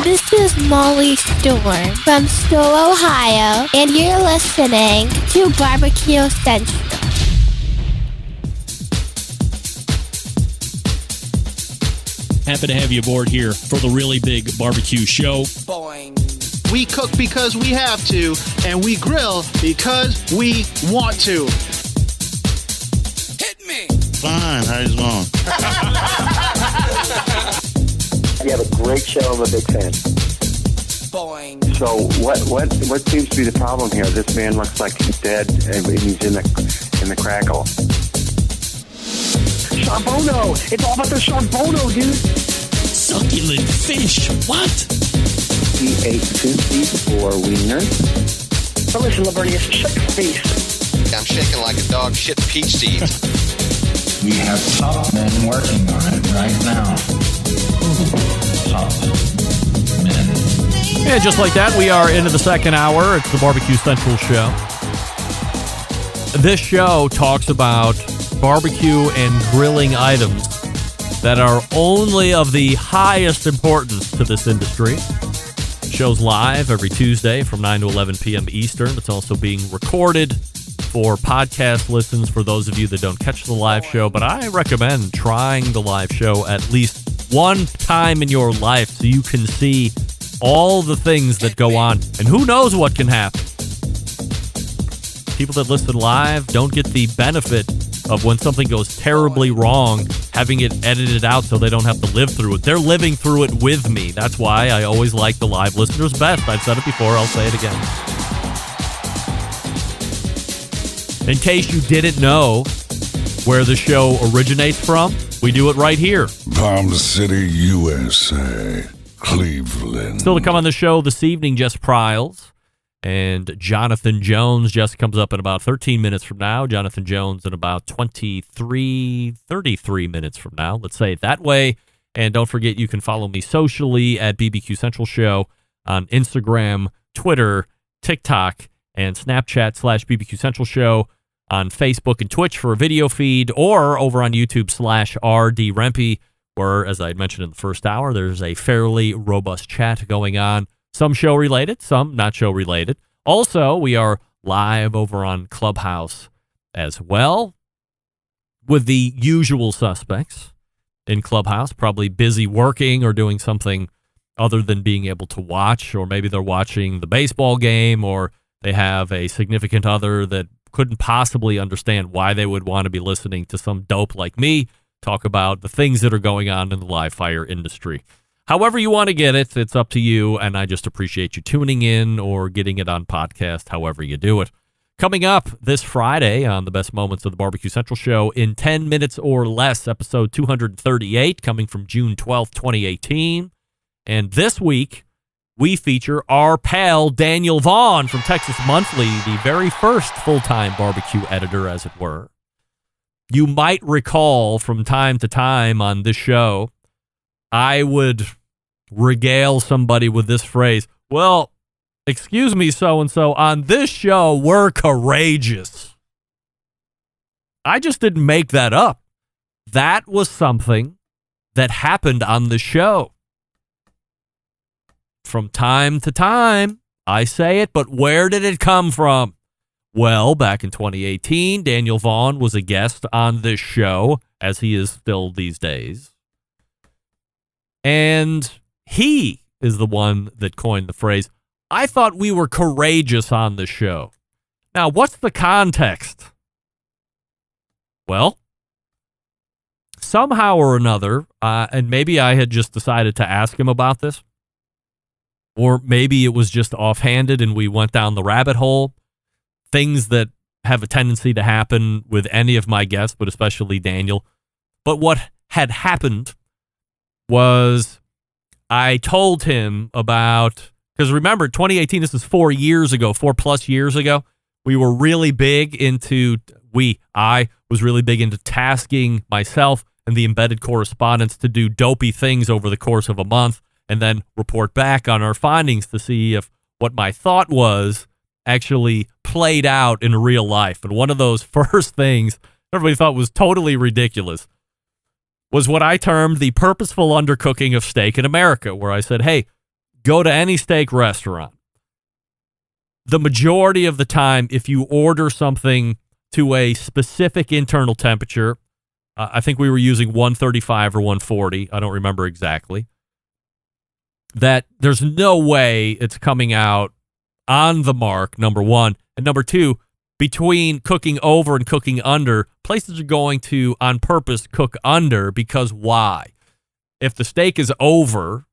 This is Molly Storm from Stowe, Ohio, and you're listening to Barbecue Central. Happy to have you aboard here for the Really Big Barbecue Show. Boing. We cook because we have to, and we grill because we want to. Hit me. Fine, how's it going? You have a great show. I'm a big fan. Boing. So what seems to be the problem here? This man looks like he's dead, and he's in the crackle. Charbono! It's all about the charbono, dude! Succulent fish. What? He ate 54 wieners. But listen, Lavernius, shut your face. I'm shaking like a dog shit peach seeds. We have top men working on it right now. Top men. Yeah, just like that, we are into the second hour. It's the Barbecue Central Show. This show talks about barbecue and grilling items that are only of the highest importance to this industry. Show's live every Tuesday from 9 to 11 p.m. Eastern. It's also being recorded for podcast listens for those of you that don't catch the live show. But I recommend trying the live show at least one time in your life so you can see all the things that go on. And who knows what can happen. People that listen live don't get the benefit of when something goes terribly wrong, having it edited out so they don't have to live through it. They're living through it with me. That's why I always like the live listeners best. I've said it before. I'll say it again. In case you didn't know where the show originates from, we do it right here. Palm City, USA, Cleveland. Still to come on the show this evening, Jess Pryles and Jonathan Jones. Jess comes up in about 13 minutes from now. Jonathan Jones in about 33 minutes from now. Let's say it that way. And don't forget, you can follow me socially at BBQ Central Show on Instagram, Twitter, TikTok, and Snapchat /BBQ Central Show, on Facebook and Twitch for a video feed, or over on YouTube /RD Rempe, where, as I had mentioned in the first hour, there's a fairly robust chat going on. Some show related, some not show related. Also, we are live over on Clubhouse as well, with the usual suspects in Clubhouse, probably busy working or doing something other than being able to watch, or maybe they're watching the baseball game, or they have a significant other that couldn't possibly understand why they would want to be listening to some dope like me talk about the things that are going on in the live fire industry. However you want to get it, it's up to you, and I just appreciate you tuning in or getting it on podcast, however you do it. Coming up this Friday on the Best Moments of the Barbecue Central Show, in 10 minutes or less, episode 238, coming from June 12th, 2018. And this week, we feature our pal Daniel Vaughn from Texas Monthly, the very first full-time barbecue editor, as it were. You might recall from time to time on this show, I would regale somebody with this phrase, well, excuse me, so-and-so, on this show, we're courageous. I just didn't make that up. That was something that happened on the show. From time to time, I say it, but where did it come from? Well, back in 2018, Daniel Vaughn was a guest on this show, as he is still these days. And he is the one that coined the phrase, I thought we were courageous on the show. Now, what's the context? Well, somehow or another, and maybe I had just decided to ask him about this, or maybe it was just offhanded and we went down the rabbit hole, things that have a tendency to happen with any of my guests, but especially Daniel. But what had happened was I told him about, because remember, 2018, this is 4 years ago, 4+ years ago, we were really big into, I was really big into tasking myself and the embedded correspondents to do dopey things over the course of a month and then report back on our findings to see if what my thought was actually played out in real life. And one of those first things everybody thought was totally ridiculous was what I termed the purposeful undercooking of steak in America, where I said, hey, go to any steak restaurant, the majority of the time, if you order something to a specific internal temperature, I think we were using 135 or 140. I don't remember exactly. That there's no way it's coming out on the mark, number one. And number two, between cooking over and cooking under, places are going to, on purpose, cook under because why? If the steak is over,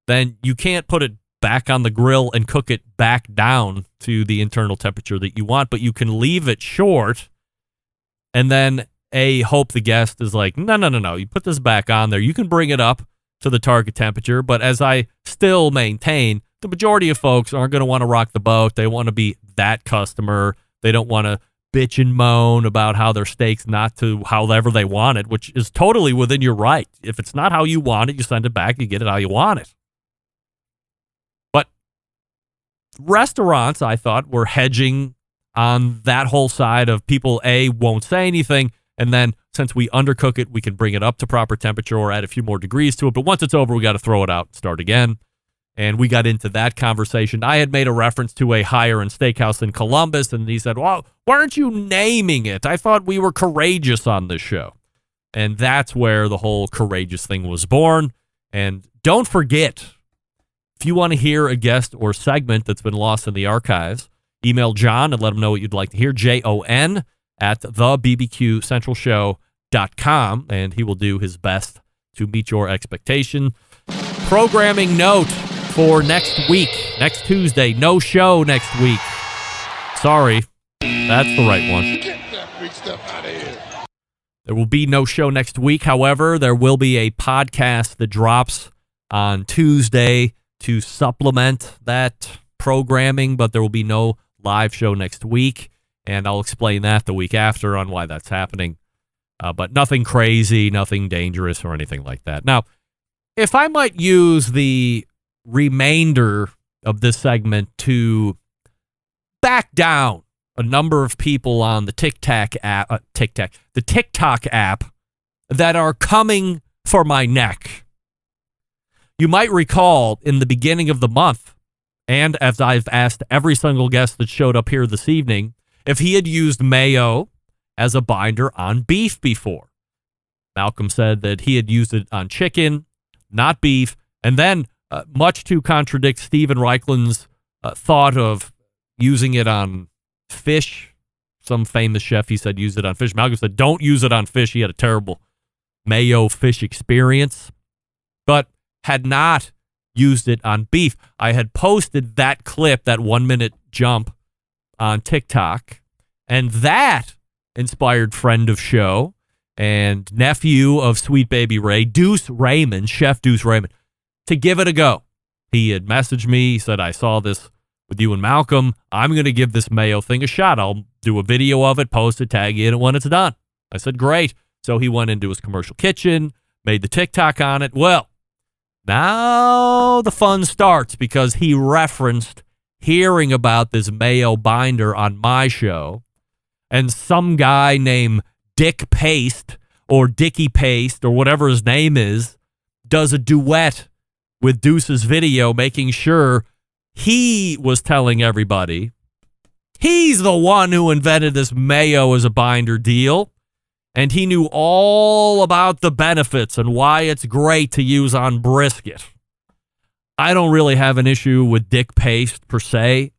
then you can't put it back on the grill and cook it back down to the internal temperature that you want, but you can leave it short and then hope the guest is like, no, you put this back on there. You can bring it up to the target temperature, but as I still maintain, the majority of folks aren't going to want to rock the boat. They want to be that customer. They don't want to bitch and moan about how their steak's not to however they want it, which is totally within your right. If it's not how you want it, you send it back, you get it how you want it. But restaurants, I thought, were hedging on that whole side of people, won't say anything, and then since we undercook it, we can bring it up to proper temperature or add a few more degrees to it. But once it's over, we got to throw it out and start again. And we got into that conversation. I had made a reference to a higher-end steakhouse in Columbus, and he said, well, why aren't you naming it? I thought we were courageous on this show. And that's where the whole courageous thing was born. And don't forget, if you want to hear a guest or segment that's been lost in the archives, email John and let him know what you'd like to hear, JON at thebbqcentralshow.com, and he will do his best to meet your expectation. Programming note for next week, next Tuesday, no show next week. Sorry, that's the right one. Get that big stuff out of here. There will be no show next week. However, there will be a podcast that drops on Tuesday to supplement that programming, but there will be no live show next week, and I'll explain that the week after on why that's happening. But nothing crazy, nothing dangerous or anything like that. Now, if I might use the remainder of this segment to back down a number of people on the TikTok app that are coming for my neck. You might recall in the beginning of the month, and as I've asked every single guest that showed up here this evening, if he had used mayo as a binder on beef before. Malcolm said that he had used it on chicken, not beef, and then much to contradict Stephen Reichland's thought of using it on fish. Some famous chef, he said, use it on fish. Malcolm said, don't use it on fish. He had a terrible mayo fish experience, but had not used it on beef. I had posted that clip, that 1 minute jump on TikTok, and that inspired friend of show and nephew of Sweet Baby Ray, Deuce Raymond, Chef Deuce Raymond, to give it a go. He had messaged me. He said, I saw this with you and Malcolm. I'm going to give this mayo thing a shot. I'll do a video of it, post it, tag you in it when it's done. I said, great. So he went into his commercial kitchen, made the TikTok on it. Well, now the fun starts because he referenced hearing about this mayo binder on my show, and some guy named Dick Paste or Dickie Paste or whatever his name is does a duet with Deuce's video, making sure he was telling everybody he's the one who invented this mayo as a binder deal, and he knew all about the benefits and why it's great to use on brisket. I don't really have an issue with Dick Paste per se.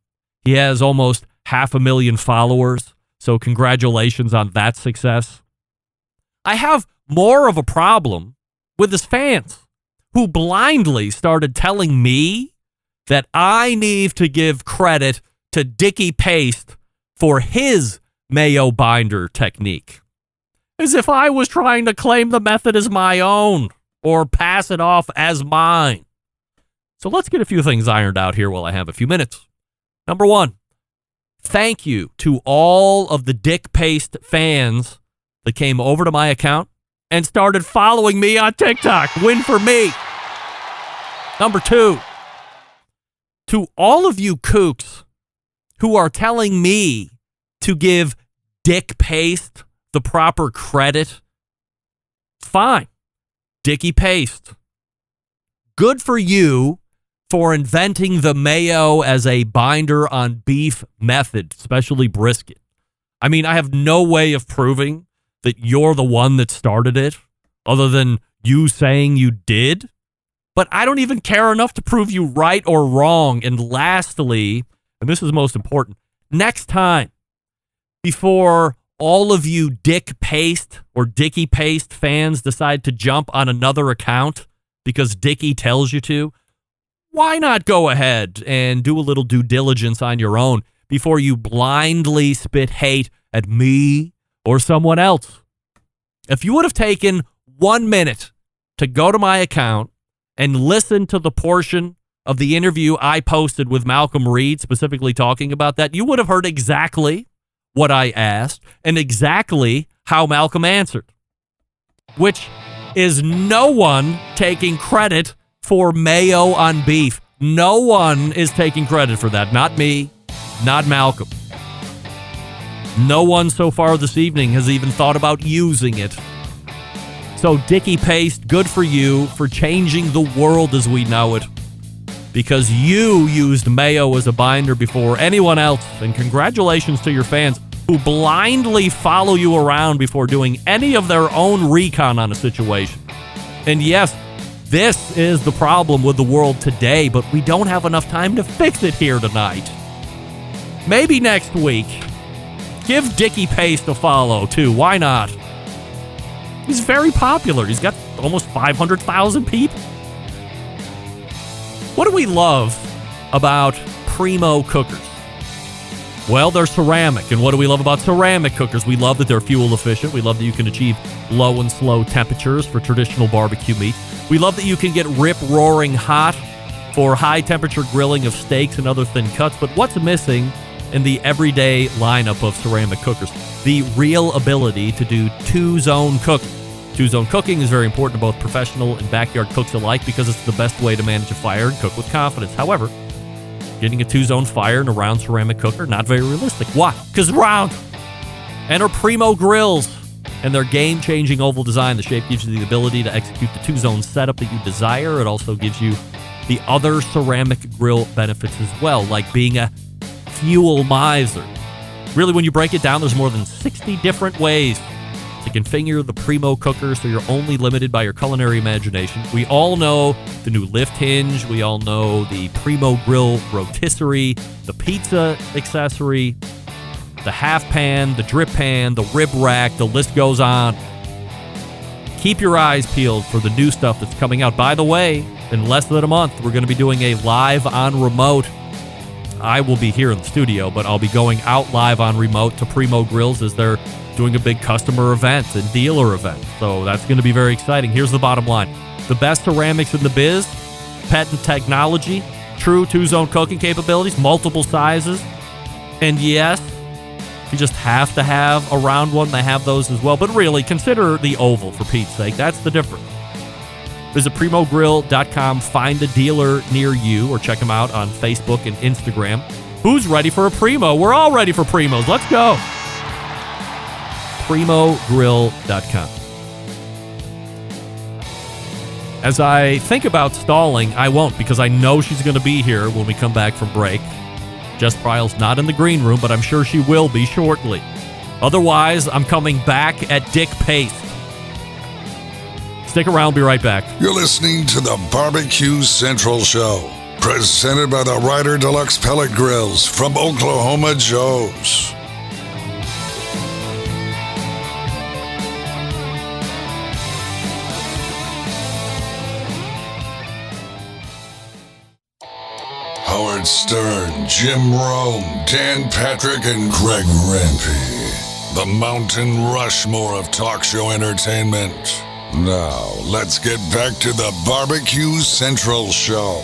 He has almost 500,000 followers, so congratulations on that success. I have more of a problem with his fans who blindly started telling me that I need to give credit to Dickie Paste for his mayo binder technique, as if I was trying to claim the method as my own or pass it off as mine. So let's get a few things ironed out here while I have a few minutes. Number one, thank you to all of the Dick Paste fans that came over to my account and started following me on TikTok. Win for me. Number two, to all of you kooks who are telling me to give Dick Paste the proper credit, fine. Dickie Paste. Good for you for inventing the mayo as a binder on beef method, especially brisket. I mean, I have no way of proving that you're the one that started it other than you saying you did. But I don't even care enough to prove you right or wrong. And lastly, and this is most important, next time, before all of you Dick Paste or Dickie Paste fans decide to jump on another account because Dickie tells you to, why not go ahead and do a little due diligence on your own before you blindly spit hate at me or someone else? If you would have taken 1 minute to go to my account and listen to the portion of the interview I posted with Malcolm Reed, specifically talking about that, you would have heard exactly what I asked and exactly how Malcolm answered, which is no one taking credit for mayo on beef. No one is taking credit for that. Not me, not Malcolm. No one so far this evening has even thought about using it. So, Dickie Paste, good for you for changing the world as we know it, because you used mayo as a binder before anyone else. And congratulations to your fans who blindly follow you around before doing any of their own recon on a situation. And yes, this is the problem with the world today, but we don't have enough time to fix it here tonight. Maybe next week. Give Dickie Paste a follow, too. Why not? He's very popular. He's got almost 500,000 people. What do we love about Primo cookers? Well, they're ceramic. And what do we love about ceramic cookers? We love that they're fuel efficient. We love that you can achieve low and slow temperatures for traditional barbecue meat. We love that you can get rip-roaring hot for high-temperature grilling of steaks and other thin cuts. But what's missing in the everyday lineup of ceramic cookers? The real ability to do two-zone cooking. Two-zone cooking is very important to both professional and backyard cooks alike because it's the best way to manage a fire and cook with confidence. However, getting a two-zone fire in a round ceramic cooker, not very realistic. Why? Because it's round. Enter Primo grills and their game-changing oval design. The shape gives you the ability to execute the two-zone setup that you desire. It also gives you the other ceramic grill benefits as well, like being a fuel miser. Really, when you break it down, there's more than 60 different ways to configure the Primo cooker, so you're only limited by your culinary imagination. We all know the new lift hinge. We all know the Primo grill rotisserie, the pizza accessory, the half pan, the drip pan, the rib rack, the list goes on. Keep your eyes peeled for the new stuff that's coming out. By the way, in less than a month, we're going to be doing a live on remote. I will be here in the studio, but I'll be going out live on remote to Primo Grills as they're doing a big customer event and dealer event. So that's going to be very exciting. Here's the bottom line. The best ceramics in the biz, patent technology, true two-zone cooking capabilities, multiple sizes. And yes, you just have to have a round one. They have those as well. But really, consider the oval for Pete's sake. That's the difference. Visit PrimoGrill.com, find a dealer near you, or check them out on Facebook and Instagram. Who's ready for a Primo? We're all ready for Primos. Let's go. PrimoGrill.com. As I think about stalling, I won't, because I know she's going to be here when we come back from break. Jess Pryles not in the green room, but I'm sure she will be shortly. Otherwise, I'm coming back at Dick Paste. Stick around, be right back. You're listening to the Barbecue Central Show, presented by the Ryder Deluxe Pellet Grills from Oklahoma Joe's. Howard Stern, Jim Rome, Dan Patrick, and Greg Rempe. The Mountain Rushmore of talk show entertainment. Now, let's get back to the Barbecue Central Show.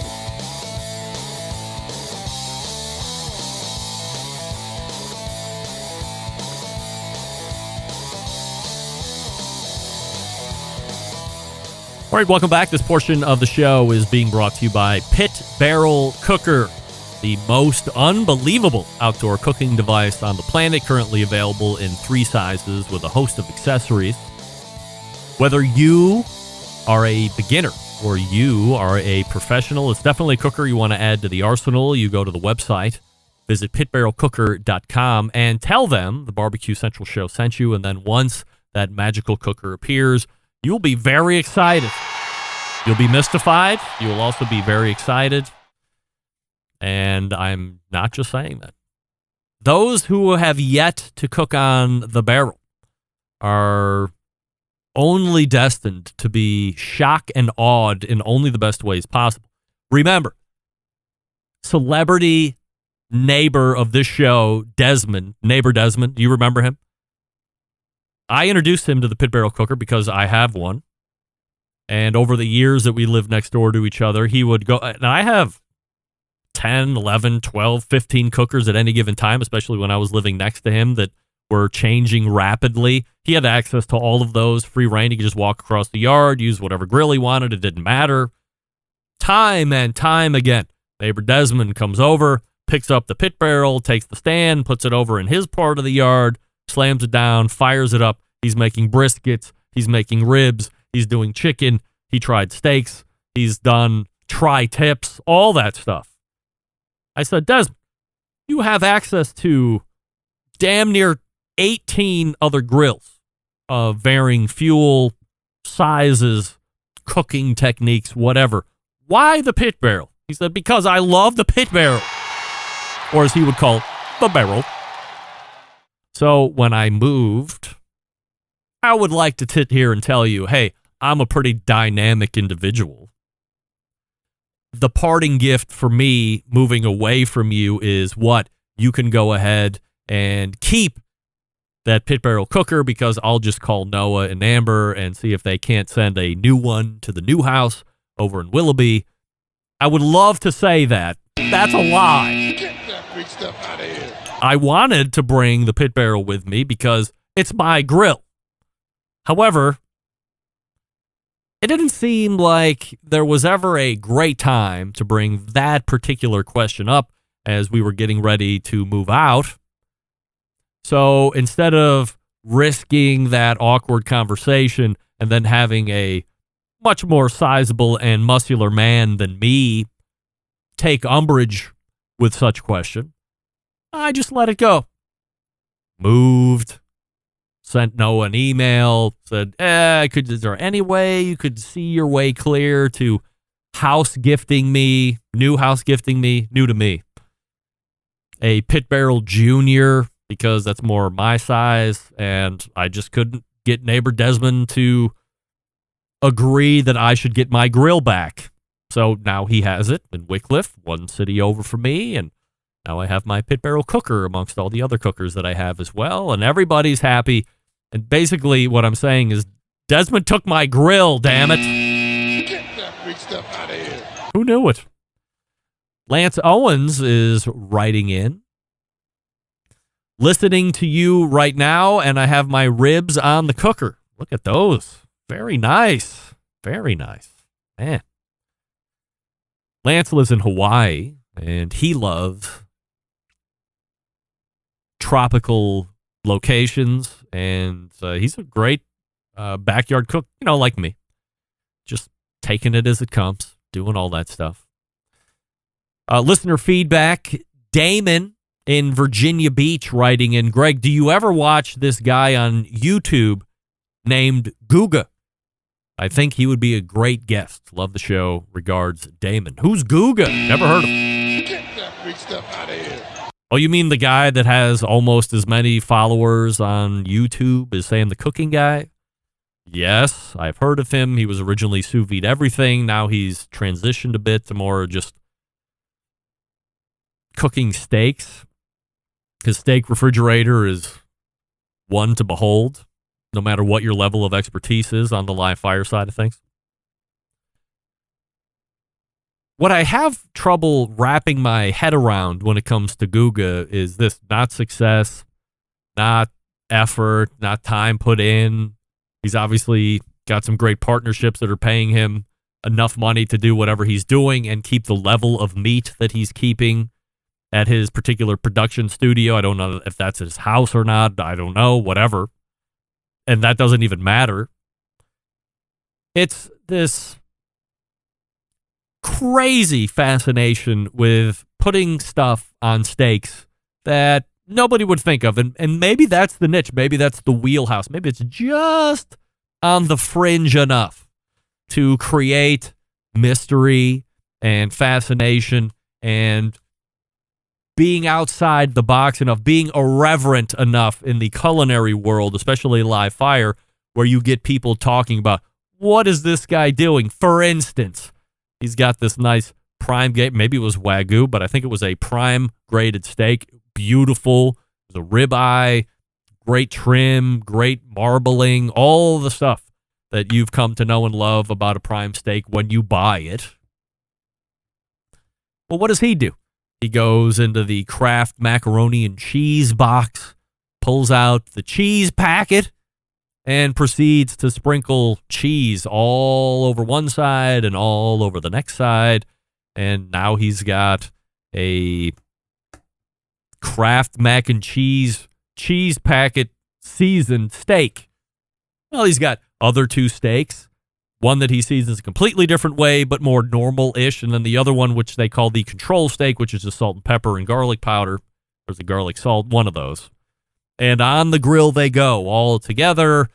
All right, welcome back. This portion of the show is being brought to you by Pit Barrel Cooker, the most unbelievable outdoor cooking device on the planet, currently available in 3 sizes with a host of accessories. Whether you are a beginner or you are a professional, it's definitely a cooker you want to add to the arsenal, you go to the website, visit pitbarrelcooker.com, and tell them the Barbecue Central show sent you, and then once that magical cooker appears, you'll be very excited. You'll be mystified. You'll also be very excited. And I'm not just saying that. Those who have yet to cook on the barrel are only destined to be shocked and awed in only the best ways possible. Remember, celebrity neighbor of this show, neighbor Desmond, do you remember him? I introduced him to the pit barrel cooker because I have one. And over the years that we lived next door to each other, he would go, and I have 10, 11, 12, 15 cookers at any given time, especially when I was living next to him, that were changing rapidly. He had access to all of those, free reign. He could just walk across the yard, use whatever grill he wanted. It didn't matter. Time and time again, neighbor Desmond comes over, picks up the pit barrel, takes the stand, puts it over in his part of the yard, slams it down, fires it up. He's making briskets. He's making ribs. He's doing chicken. He tried steaks. He's done tri-tips, all that stuff. I said, Desmond, you have access to damn near 18 other grills of varying fuel, sizes, cooking techniques, whatever. Why the pit barrel? He said, because I love the pit barrel. Or as he would call it, the barrel. So when I moved, I would like to sit here and tell you, hey, I'm a pretty dynamic individual. The parting gift for me moving away from you is what? You can go ahead and keep that pit barrel cooker because I'll just call Noah and Amber and see if they can't send a new one to the new house over in Willoughby. I would love to say that. That's a lie. Get that big stuff out of here. I wanted to bring the pit barrel with me because it's my grill. However, it didn't seem like there was ever a great time to bring that particular question up as we were getting ready to move out. So instead of risking that awkward conversation and then having a much more sizable and muscular man than me take umbrage with such question, I just let it go. Moved. Sent Noah an email, said, is there any way you could see your way clear to new house gifting me, new to me, a pit barrel junior, because that's more my size, and I just couldn't get neighbor Desmond to agree that I should get my grill back. So now he has it in Wycliffe, one city over from me, and now I have my pit barrel cooker amongst all the other cookers that I have as well, and everybody's happy. And basically what I'm saying is Desmond took my grill, damn it. Get that big stuff out of here. Who knew it? Lance Owens is writing in. Listening to you right now, and I have my ribs on the cooker. Look at those. Very nice. Very nice. Man. Lance lives in Hawaii, and he loves tropical locations, and he's a great backyard cook, like me. Just taking it as it comes, doing all that stuff. Listener feedback, Damon in Virginia Beach writing in, Greg, do you ever watch this guy on YouTube named Guga? I think he would be a great guest. Love the show. Regards, Damon. Who's Guga? Never heard of him. Get that big stuff out of here. Oh, you mean the guy that has almost as many followers on YouTube as Sam the Cooking Guy? Yes, I've heard of him. He was originally sous vide everything. Now he's transitioned a bit to more just cooking steaks. His steak refrigerator is one to behold, no matter what your level of expertise is on the live fire side of things. What I have trouble wrapping my head around when it comes to Guga is this: not success, not effort, not time put in. He's obviously got some great partnerships that are paying him enough money to do whatever he's doing and keep the level of meat that he's keeping at his particular production studio. I don't know if that's his house or not. I don't know, whatever. And that doesn't even matter. It's this crazy fascination with putting stuff on steaks that nobody would think of. And maybe that's the niche. Maybe that's the wheelhouse. Maybe it's just on the fringe enough to create mystery and fascination and being outside the box enough, being irreverent enough in the culinary world, especially live fire, where you get people talking about, what is this guy doing? For instance, he's got this nice prime gate. Maybe it was Wagyu, but I think it was a prime graded steak. Beautiful. It was a ribeye, great trim, great marbling, all the stuff that you've come to know and love about a prime steak when you buy it. Well, what does he do? He goes into the Kraft macaroni and cheese box, pulls out the cheese packet, and proceeds to sprinkle cheese all over one side and all over the next side. And now he's got a Kraft mac and cheese packet seasoned steak. Well, he's got other two steaks. One that he seasons a completely different way, but more normal-ish. And then the other one, which they call the control steak, which is just salt and pepper and garlic powder. There's the garlic salt, one of those. And on the grill they go, all together.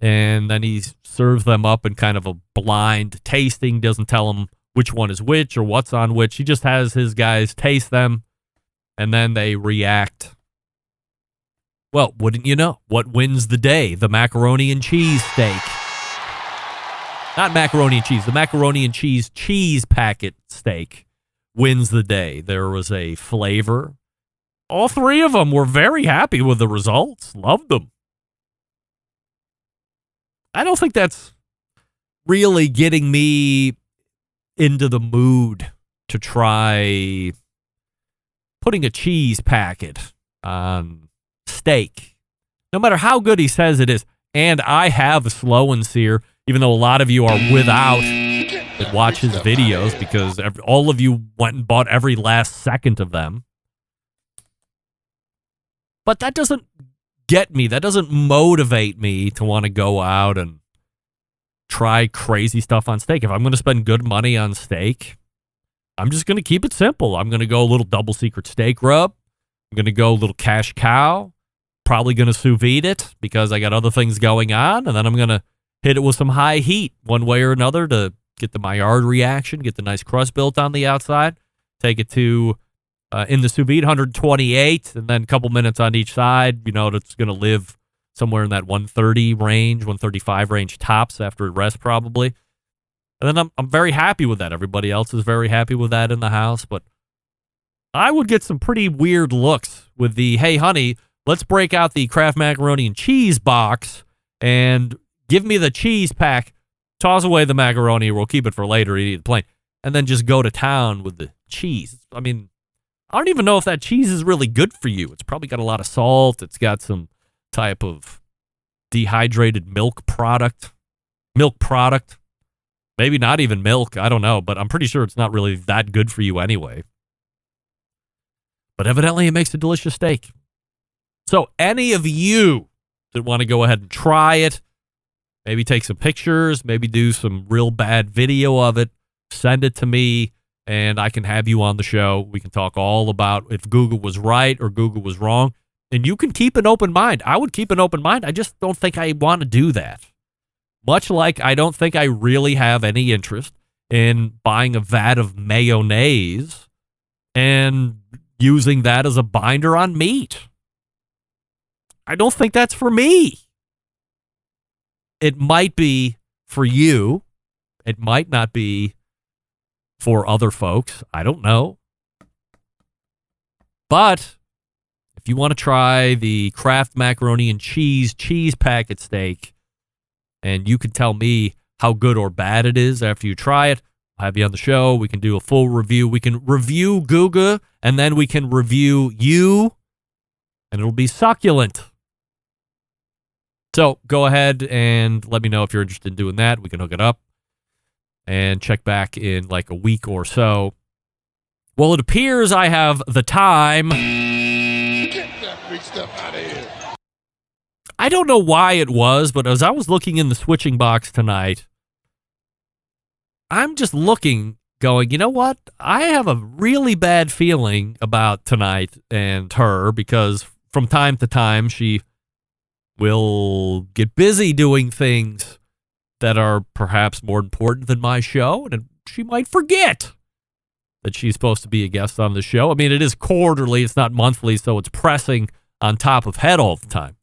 And then he serves them up in kind of a blind tasting, doesn't tell them which one is which or what's on which. He just has his guys taste them, and then they react. Well, wouldn't you know? What wins the day? The macaroni and cheese steak. Not macaroni and cheese. The macaroni and cheese packet steak wins the day. There was a flavor. All three of them were very happy with the results. Loved them. I don't think that's really getting me into the mood to try putting a cheese packet on steak, no matter how good he says it is. And I have a slow and sear, even though a lot of you are without that watch his videos, because all of you went and bought every last second of them. But that doesn't get me. That doesn't motivate me to want to go out and try crazy stuff on steak. If I'm going to spend good money on steak, I'm just going to keep it simple. I'm going to go a little double secret steak rub. I'm going to go a little cash cow. Probably going to sous vide it because I got other things going on. And then I'm going to hit it with some high heat one way or another to get the Maillard reaction, get the nice crust built on the outside. Take it to, in the sous vide, 128, and then a couple minutes on each side. You know, it's going to live somewhere in that 130 range, 135 range tops after it rests probably. And then I'm very happy with that. Everybody else is very happy with that in the house. But I would get some pretty weird looks with the, hey, honey, let's break out the Kraft macaroni and cheese box and give me the cheese pack. Toss away the macaroni. We'll keep it for later. Eat it plain. And then just go to town with the cheese. I mean, I don't even know if that cheese is really good for you. It's probably got a lot of salt. It's got some type of dehydrated milk product. Maybe not even milk. I don't know. But I'm pretty sure it's not really that good for you anyway. But evidently it makes a delicious steak. So any of you that want to go ahead and try it, maybe take some pictures, maybe do some real bad video of it, send it to me, and I can have you on the show. We can talk all about if Google was right or Google was wrong. And you can keep an open mind. I would keep an open mind. I just don't think I want to do that. Much like I don't think I really have any interest in buying a vat of mayonnaise and using that as a binder on meat. I don't think that's for me. It might be for you. It might not be for other folks. I don't know. But if you want to try the Kraft macaroni and cheese packet steak, and you can tell me how good or bad it is after you try it, I'll have you on the show. We can do a full review. We can review Guga, and then we can review you, and it'll be succulent. So go ahead and let me know if you're interested in doing that. We can hook it up and check back in like a week or so. Well, it appears I have the time. Get that free stuff out of here. I don't know why it was, but as I was looking in the switching box tonight, I'm just looking going, you know what? I have a really bad feeling about tonight and her, because from time to time she will get busy doing things that are perhaps more important than my show, and she might forget that she's supposed to be a guest on the show. I mean, it is quarterly, it's not monthly, so it's pressing on top of head all the time.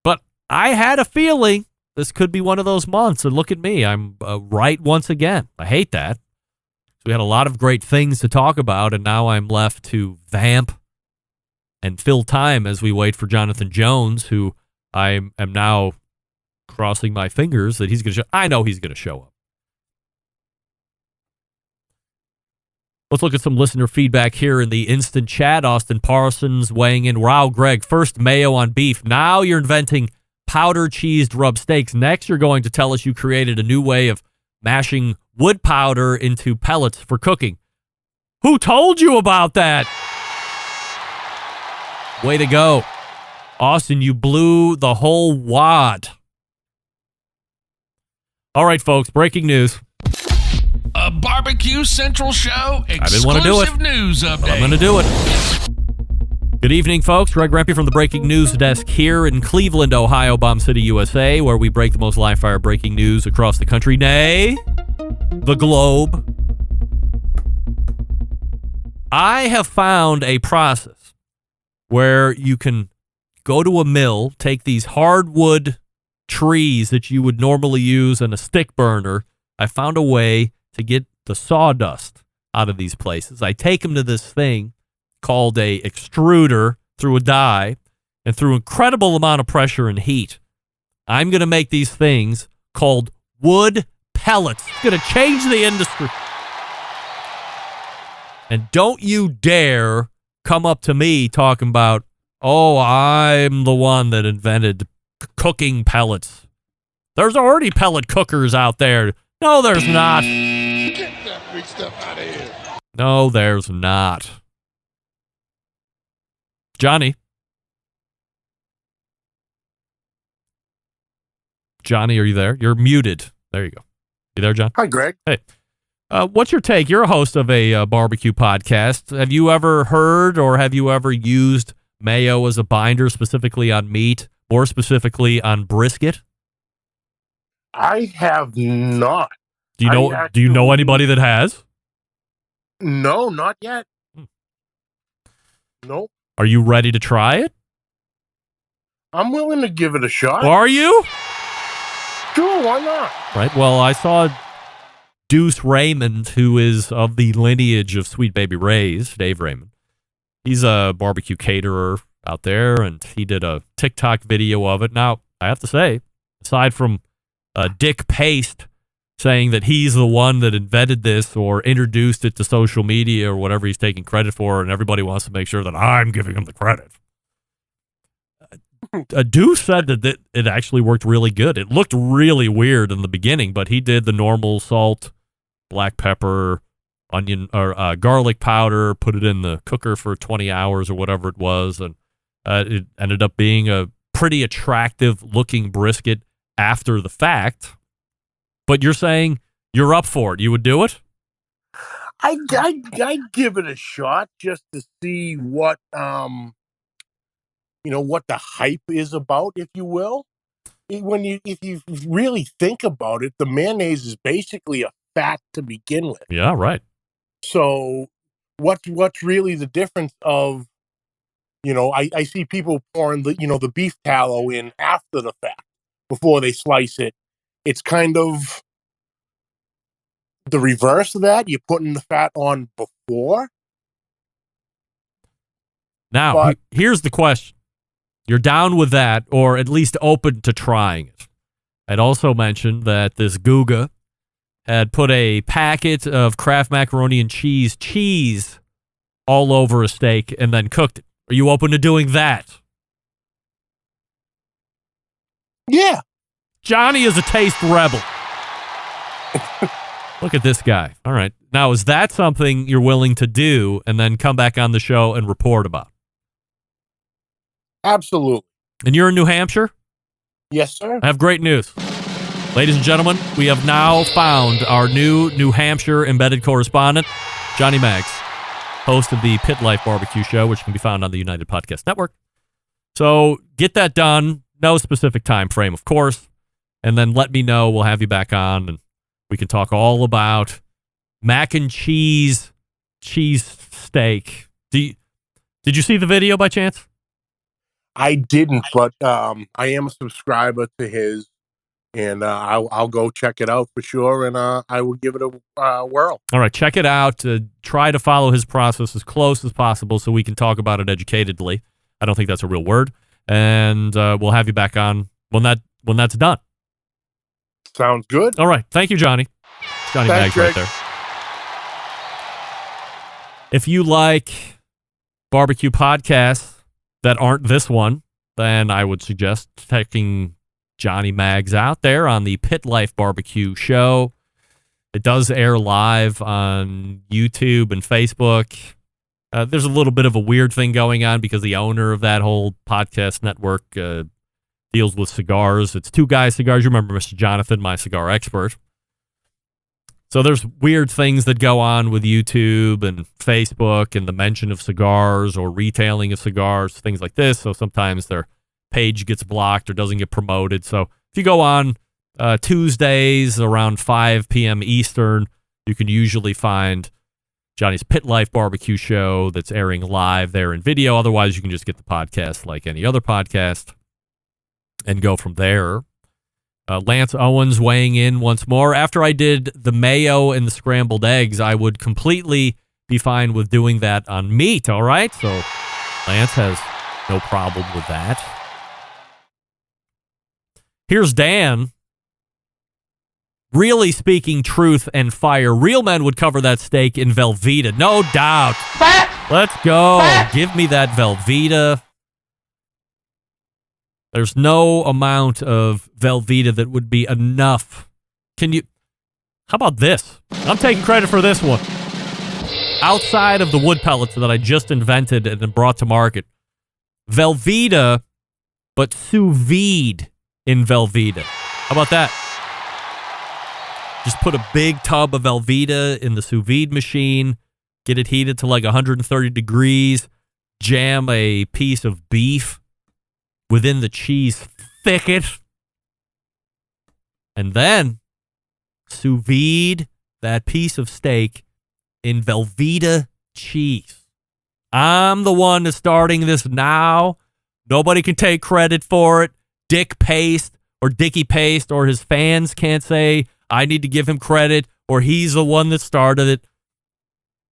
But I had a feeling this could be one of those months, and look at me. I'm right once again. I hate that. So we had a lot of great things to talk about, and now I'm left to vamp and fill time as we wait for Jonathan Jones, who I am now crossing my fingers that he's going to show. I know he's going to show up. Let's look at some listener feedback here in the instant chat. Austin Parsons weighing in. Wow, Greg, first mayo on beef. Now you're inventing powder cheesed rub steaks. Next, you're going to tell us you created a new way of mashing wood powder into pellets for cooking. Who told you about that? Way to go. Austin, you blew the whole wad. All right, folks, breaking news. A Barbecue Central show exclusive I didn't want to do it. News update. But I'm going to do it. Good evening, folks. Greg Rempe from the Breaking News Desk here in Cleveland, Ohio, Bomb City, USA, where we break the most live-fire breaking news across the country, nay, the globe. I have found a process where you can go to a mill, take these hardwood trees that you would normally use in a stick burner. I found a way to get the sawdust out of these places. I take them to this thing called a extruder through a die, and through incredible amount of pressure and heat, I'm going to make these things called wood pellets. It's going to change the industry. And don't you dare come up to me talking about, oh, I'm the one that invented cooking pellets. There's already pellet cookers out there. No, there's not. Get that big stuff out of here. No, there's not. Johnny, are you there? You're muted. There you go. You there, John? Hi, Greg. Hey. What's your take? You're a host of a barbecue podcast. Have you ever heard or have you ever used mayo as a binder specifically on meat, more specifically on brisket? I have not. Do you know anybody that has? No, not yet. Nope. Are you ready to try it? I'm willing to give it a shot. Are you? Sure, why not? Right. Well, I saw Deuce Raymond, who is of the lineage of Sweet Baby Ray's, Dave Raymond. He's a barbecue caterer out there, and he did a TikTok video of it. Now, I have to say, aside from Dick Paste saying that he's the one that invented this or introduced it to social media or whatever he's taking credit for, and everybody wants to make sure that I'm giving him the credit. Deuce said that it actually worked really good. It looked really weird in the beginning, but he did the normal salt, black pepper, onion, or garlic powder, put it in the cooker for 20 hours or whatever it was, and it ended up being a pretty attractive looking brisket after the fact. But you're saying you're up for it. You would do it? I'd give it a shot just to see what what the hype is about, if you will. If you really think about it, the mayonnaise is basically a fat to begin with. Yeah, right. So what's really the difference of, I see people pouring the beef tallow in after the fact before they slice it. It's kind of the reverse of that. You're putting the fat on before. Now, here's the question. You're down with that, or at least open to trying it. I'd also mentioned that this Guga had put a packet of Kraft macaroni and cheese all over a steak and then cooked it. Are you open to doing that? Yeah. Johnny is a taste rebel. Look at this guy. All right. Now, is that something you're willing to do and then come back on the show and report about? Absolutely. And you're in New Hampshire? Yes, sir. I have great news. Ladies and gentlemen, we have now found our new New Hampshire embedded correspondent, Johnny Maggs, host of the Pit Life Barbecue Show, which can be found on the United Podcast Network. So get that done. No specific time frame, of course. And then let me know. We'll have you back on, and we can talk all about mac and cheese steak. Did you see the video by chance? I didn't, but I am a subscriber to his, and I'll go check it out for sure, and I will give it a whirl. All right, check it out. Try to follow his process as close as possible so we can talk about it educatedly. I don't think that's a real word, and we'll have you back on when that's done. Sounds good. All right, thank you, Johnny. Johnny Maggs right there. If you like barbecue podcasts that aren't this one, then I would suggest checking Johnny Maggs out there on the Pit Life Barbecue Show. It does air live on YouTube and Facebook. There's a little bit of a weird thing going on because the owner of that whole podcast network deals with cigars. It's Two Guys Cigars. You remember Mr. Jonathan, my cigar expert. So there's weird things that go on with YouTube and Facebook and the mention of cigars or retailing of cigars, things like this. So sometimes their page gets blocked or doesn't get promoted. So if you go on Tuesdays around 5 p.m. Eastern, you can usually find Johnny's Pit Life Barbecue Show that's airing live there in video. Otherwise, you can just get the podcast like any other podcast and go from there. Lance Owens weighing in once more. After I did the mayo and the scrambled eggs, I would completely be fine with doing that on meat, all right? So Lance has no problem with that. Here's Dan really speaking truth and fire. Real men would cover that steak in Velveeta, no doubt. Let's go. Give me that Velveeta. There's no amount of Velveeta that would be enough. How about this? I'm taking credit for this one. Outside of the wood pellets that I just invented and then brought to market, Velveeta, but sous vide in Velveeta. How about that? Just put a big tub of Velveeta in the sous vide machine, get it heated to like 130 degrees, jam a piece of beef within the cheese thicket, and then sous vide that piece of steak in Velveeta cheese. I'm the one that's starting this now. Nobody can take credit for it. Dick Paste or Dickie Paste or his fans can't say I need to give him credit or he's the one that started it.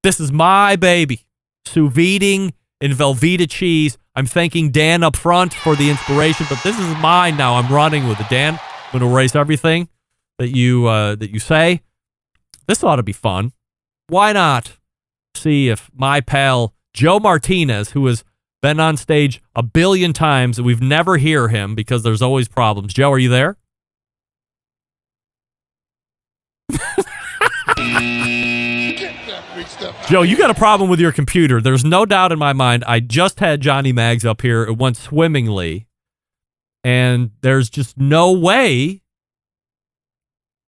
This is my baby. Sous videing in Velveeta cheese. I'm thanking Dan up front for the inspiration, but this is mine now. I'm running with it. Dan, I'm going to erase everything that you say. This ought to be fun. Why not see if my pal Joe Martinez, who has been on stage 1 billion times, and we've never hear him because there's always problems. Joe, are you there? Joe, you got a problem with your computer. There's no doubt in my mind. I just had Johnny Maggs up here. It went swimmingly. And there's just no way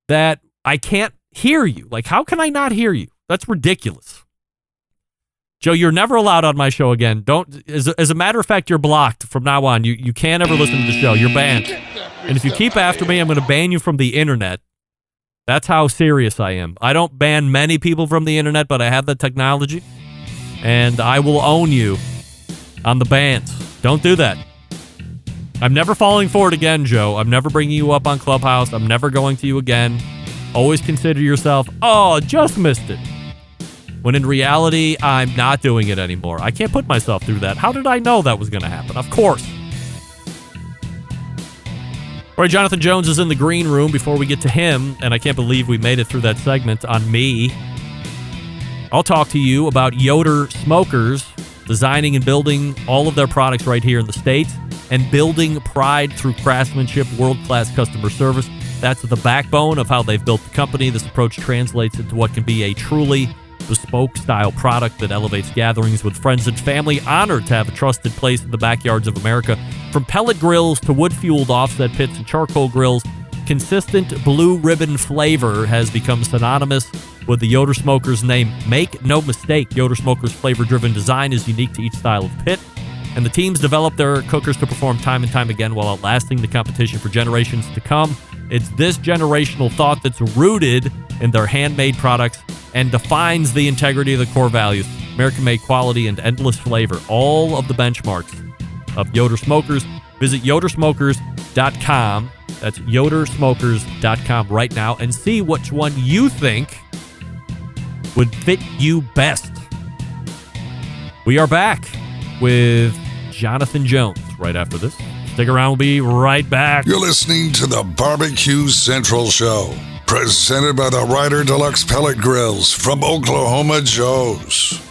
that I can't hear you. Like, how can I not hear you? That's ridiculous. Joe, you're never allowed on my show again. As a matter of fact, you're blocked from now on. You can't ever listen to the show. You're banned. And if you keep after me, I'm going to ban you from the internet. That's how serious I am. I don't ban many people from the internet, but I have the technology, and I will own you on the bans. Don't do that. I'm never falling for it again, Joe. I'm never bringing you up on Clubhouse. I'm never going to you again. Always consider yourself, just missed it. When in reality, I'm not doing it anymore. I can't put myself through that. How did I know that was going to happen? Of course. All right, Jonathan Jones is in the green room before we get to him, and I can't believe we made it through that segment on me. I'll talk to you about Yoder Smokers, designing and building all of their products right here in the States, and building pride through craftsmanship, world-class customer service. That's the backbone of how they've built the company. This approach translates into what can be a truly bespoke-style product that elevates gatherings with friends and family. Honored to have a trusted place in the backyards of America. From pellet grills to wood-fueled offset pits and charcoal grills, consistent blue ribbon flavor has become synonymous with the Yoder Smoker's name. Make no mistake, Yoder Smoker's flavor-driven design is unique to each style of pit, and the teams develop their cookers to perform time and time again while outlasting the competition for generations to come. It's this generational thought that's rooted in their handmade products and defines the integrity of the core values: American-made quality and endless flavor. All of the benchmarks of Yoder Smokers. Visit yodersmokers.com. That's yodersmokers.com right now and see which one you think would fit you best. We are back with Jonathan Jones right after this. Stick around, we'll be right back. You're listening to the Barbecue Central Show, presented by the Ryder Deluxe Pellet Grills from Oklahoma Joe's.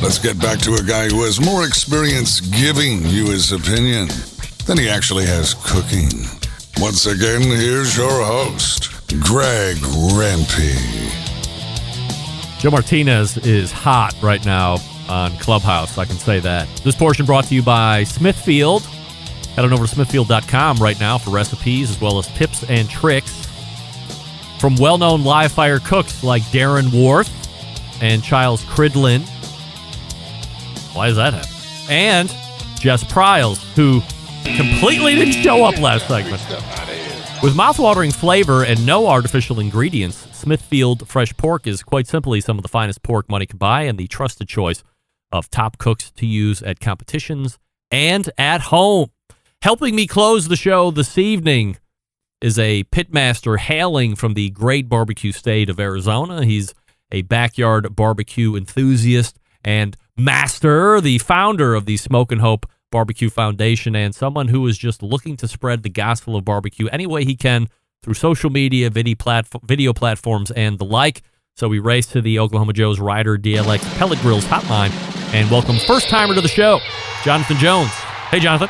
Let's get back to a guy who has more experience giving you his opinion than he actually has cooking. Once again, here's your host, Greg Rempe. Joe Martinez is hot right now on Clubhouse, I can say that. This portion brought to you by Smithfield. Head on over to smithfield.com right now for recipes as well as tips and tricks from well-known live fire cooks like Darren Worth and Childs Cridlin. Why does that happen? And Jess Pryles, who completely didn't show up last segment. With mouthwatering flavor and no artificial ingredients, Smithfield Fresh Pork is quite simply some of the finest pork money can buy and the trusted choice of top cooks to use at competitions and at home. Helping me close the show this evening is a pitmaster hailing from the great barbecue state of Arizona. He's a backyard barbecue enthusiast and master, the founder of the Smokin' Hope Barbecue Foundation, and someone who is just looking to spread the gospel of barbecue any way he can through social media, video platforms, and the like. So we race to the Oklahoma Joe's Ryder DLX Pellet Grills hotline and welcome first-timer to the show, Jonathan Jones. Hey, Jonathan.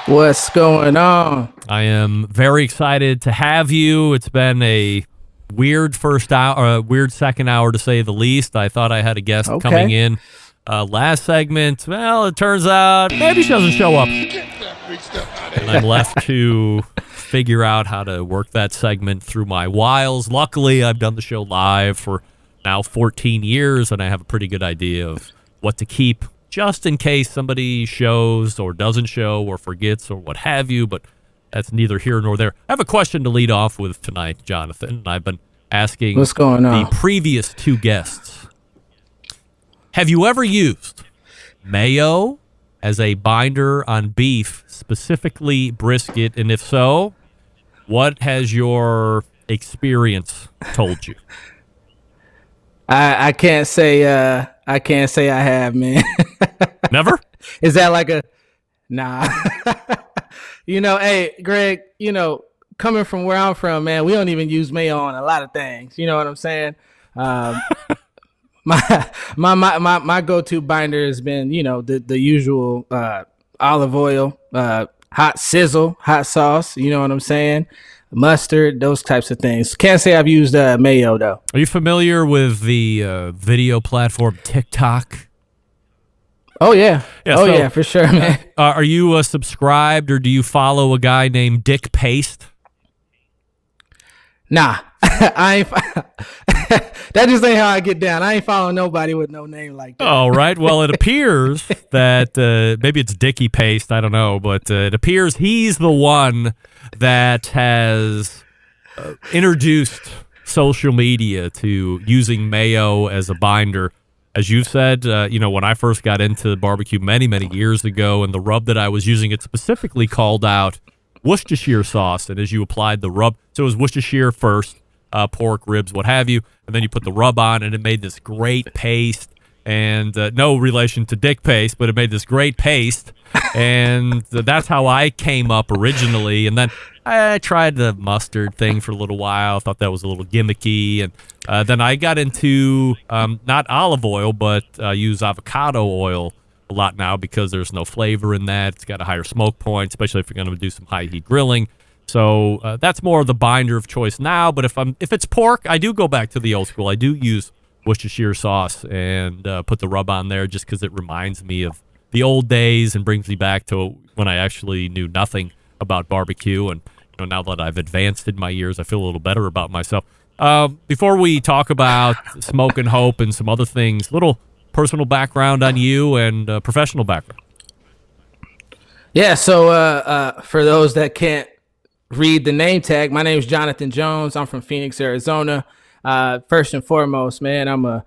What's going on? I am very excited to have you. It's been a weird first hour, weird second hour to say the least. I thought I had a guest coming in last segment. Well, it turns out maybe she doesn't show up. And I'm left to figure out how to work that segment through my wiles. Luckily, I've done the show live for now 14 years, and I have a pretty good idea of what to keep just in case somebody shows or doesn't show or forgets or what have you, but that's neither here nor there. I have a question to lead off with tonight, Jonathan. I've been asking what's going on? The previous two guests. Have you ever used mayo as a binder on beef, specifically brisket? And if so, what has your experience told you? I can't say I have, man. Never? Is that like a nah? Hey, Greg, coming from where I'm from, man, we don't even use mayo on a lot of things. You know what I'm saying? My go-to binder has been, the usual olive oil, hot sizzle, hot sauce. You know what I'm saying? Mustard, those types of things. Can't say I've used mayo though. Are you familiar with the video platform TikTok? Oh yeah, yeah, for sure, man. Are you subscribed, or do you follow a guy named Dick Paste? Nah, I ain't. That just ain't how I get down. I ain't following nobody with no name like that. Oh, right. Well, it appears that maybe it's Dickie Paste. I don't know, but it appears he's the one that has introduced social media to using mayo as a binder. As you said, when I first got into barbecue many, many years ago, and the rub that I was using, it specifically called out Worcestershire sauce. And as you applied the rub, so it was Worcestershire first, pork, ribs, what have you, and then you put the rub on, and it made this great paste. And no relation to Dick Paste, but it made this great paste. And that's how I came up originally. And then I tried the mustard thing for a little while. Thought that was a little gimmicky. And then I got into not olive oil, but use avocado oil a lot now because there's no flavor in that. It's got a higher smoke point, especially if you're going to do some high heat grilling. So that's more of the binder of choice now. But if it's pork, I do go back to the old school. I do use Worcestershire sauce and put the rub on there just because it reminds me of the old days and brings me back to when I actually knew nothing about barbecue. And now that I've advanced in my years, I feel a little better about myself. Before we talk about Smokin' Hope and some other things, little personal background on you and professional background. Yeah, so for those that can't read the name tag, my name is Jonathan Jones. I'm from Phoenix, Arizona. First and foremost, man, I'm a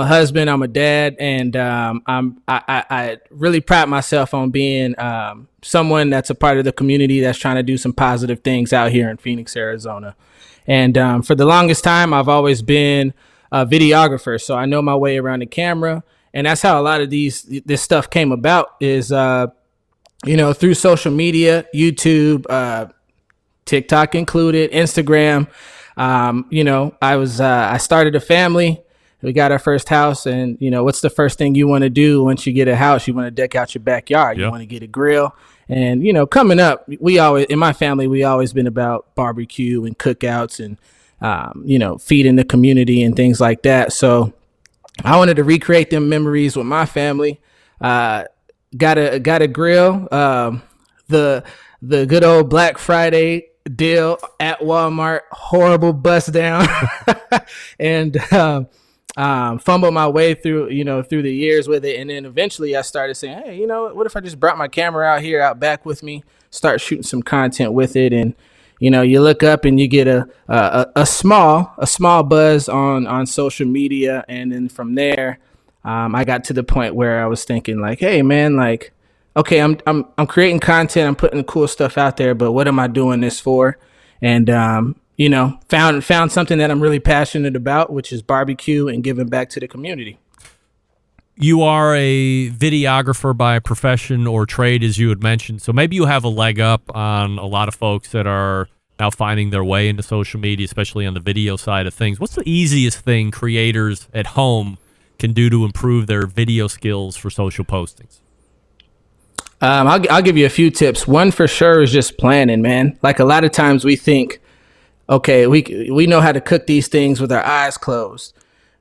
husband, I'm a dad, and I really pride myself on being someone that's a part of the community that's trying to do some positive things out here in Phoenix, Arizona. And for the longest time, I've always been a videographer, so I know my way around the camera, and that's how a lot of this stuff came about is through social media, YouTube, TikTok included, Instagram. I started a family. We got our first house, and what's the first thing you want to do once you get a house? You want to deck out your backyard. You want to get a grill. And coming up, in my family, we always been about barbecue and cookouts and feeding the community and things like that. So I wanted to recreate them memories with my family. Got a grill. The good old Black Friday deal at Walmart, horrible bust down, and fumbled my way through the years with it. And then eventually I started saying, hey, what if I just brought my camera out back with me, start shooting some content with it. And you look up and you get a small buzz on social media. And then from there, I got to the point where I was thinking like, hey man, like, okay, I'm creating content, I'm putting cool stuff out there, but what am I doing this for? And found something that I'm really passionate about, which is barbecue and giving back to the community. You are a videographer by profession or trade, as you had mentioned, so maybe you have a leg up on a lot of folks that are now finding their way into social media, especially on the video side of things. What's the easiest thing creators at home can do to improve their video skills for social postings? I'll give you a few tips. One for sure is just planning, man. Like a lot of times we think, okay, we know how to cook these things with our eyes closed,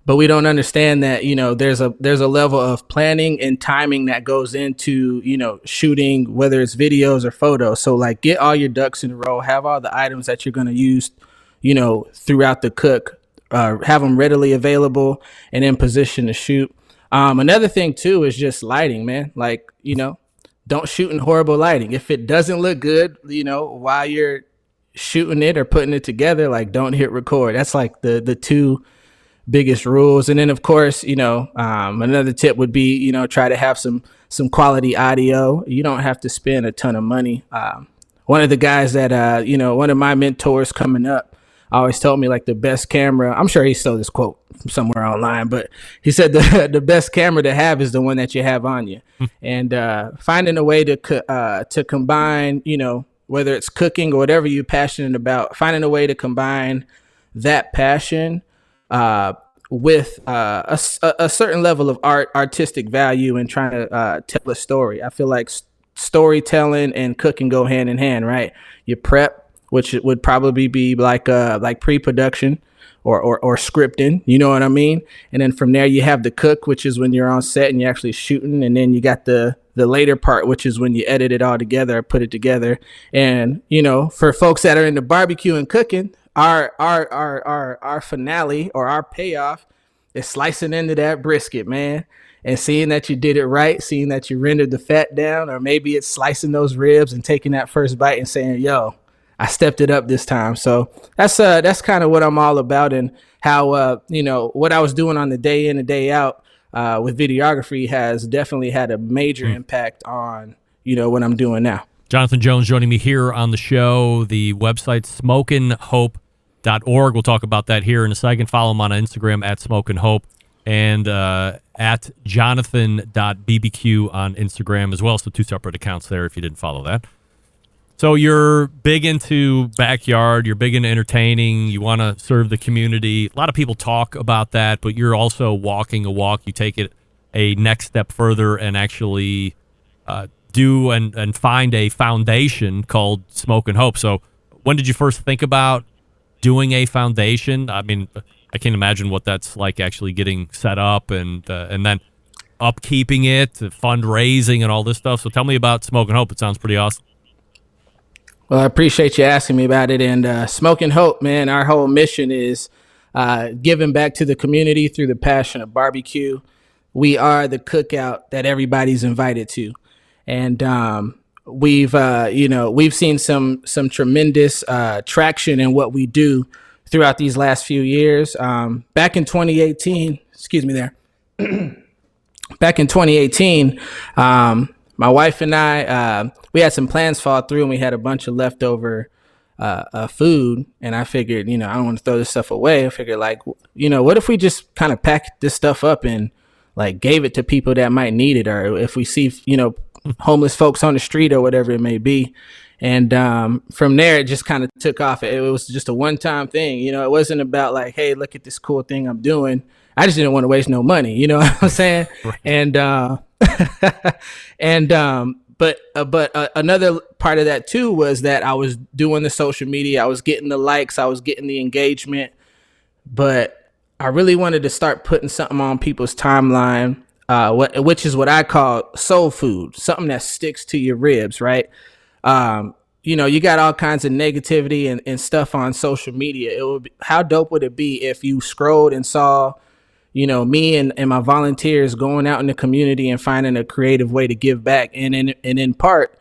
but we don't understand that, there's a level of planning and timing that goes into, shooting, whether it's videos or photos. So like get all your ducks in a row, have all the items that you're going to use, throughout the cook, have them readily available and in position to shoot. Another thing too is just lighting, man. Like, don't shoot in horrible lighting. If it doesn't look good, while you're shooting it or putting it together, like don't hit record. That's like the two biggest rules. And then of course, another tip would be, try to have some quality audio. You don't have to spend a ton of money. One of the guys that, one of my mentors coming up always told me like the best camera, I'm sure he stole this quote from somewhere online, but he said the best camera to have is the one that you have on you. And finding a way to combine, whether it's cooking or whatever you're passionate about, finding a way to combine that passion with a certain level of artistic value and trying to tell a story. I feel like storytelling and cooking go hand in hand, right? You prep, which would probably be like pre-production or scripting, you know what I mean? And then from there you have the cook, which is when you're on set and you're actually shooting. And then you got the later part, which is when you edit it all together, put it together. And, for folks that are into barbecue and cooking, our finale or our payoff is slicing into that brisket, man. And seeing that you did it right, seeing that you rendered the fat down, or maybe it's slicing those ribs and taking that first bite and saying, yo, I stepped it up this time. So that's kind of what I'm all about, and how, what I was doing on the day in and day out with videography has definitely had a major impact on, what I'm doing now. Jonathan Jones joining me here on the show. The website, smokinhope.org. We'll talk about that here in a second. Follow him on Instagram at smokinhope and at jonathan.bbq on Instagram as well. So 2 separate accounts there if you didn't follow that. So you're big into backyard, you're big into entertaining, you want to serve the community. A lot of people talk about that, but you're also walking a walk. You take it a next step further and actually do and find a foundation called Smokin' Hope. So when did you first think about doing a foundation? I mean, I can't imagine what that's like actually getting set up and then upkeeping it, fundraising, and all this stuff. So tell me about Smokin Hope. It sounds pretty awesome. Well, I appreciate you asking me about it. And Smokin Hope, man, our whole mission is giving back to the community through the passion of barbecue. We are the cookout that everybody's invited to, and we've seen some tremendous traction in what we do throughout these last few years. Back in 2018, excuse me there. Back in 2018, my wife and I, we had some plans fall through, and we had a bunch of leftover food. And I figured, I don't want to throw this stuff away. I figured, what if we just kind of packed this stuff up and gave it to people that might need it, or if we see, homeless folks on the street or whatever it may be. And from there, it just kind of took off. It was just a one-time thing. It wasn't about hey, look at this cool thing I'm doing. I just didn't want to waste no money. You know what I'm saying? Right. But another part of that too was that I was doing the social media. I was getting the likes. I was getting the engagement. But I really wanted to start putting something on people's timeline, which is what I call soul food, something that sticks to your ribs, right? You got all kinds of negativity and stuff on social media. How dope would it be if you scrolled and saw, me and my volunteers going out in the community and finding a creative way to give back, and in part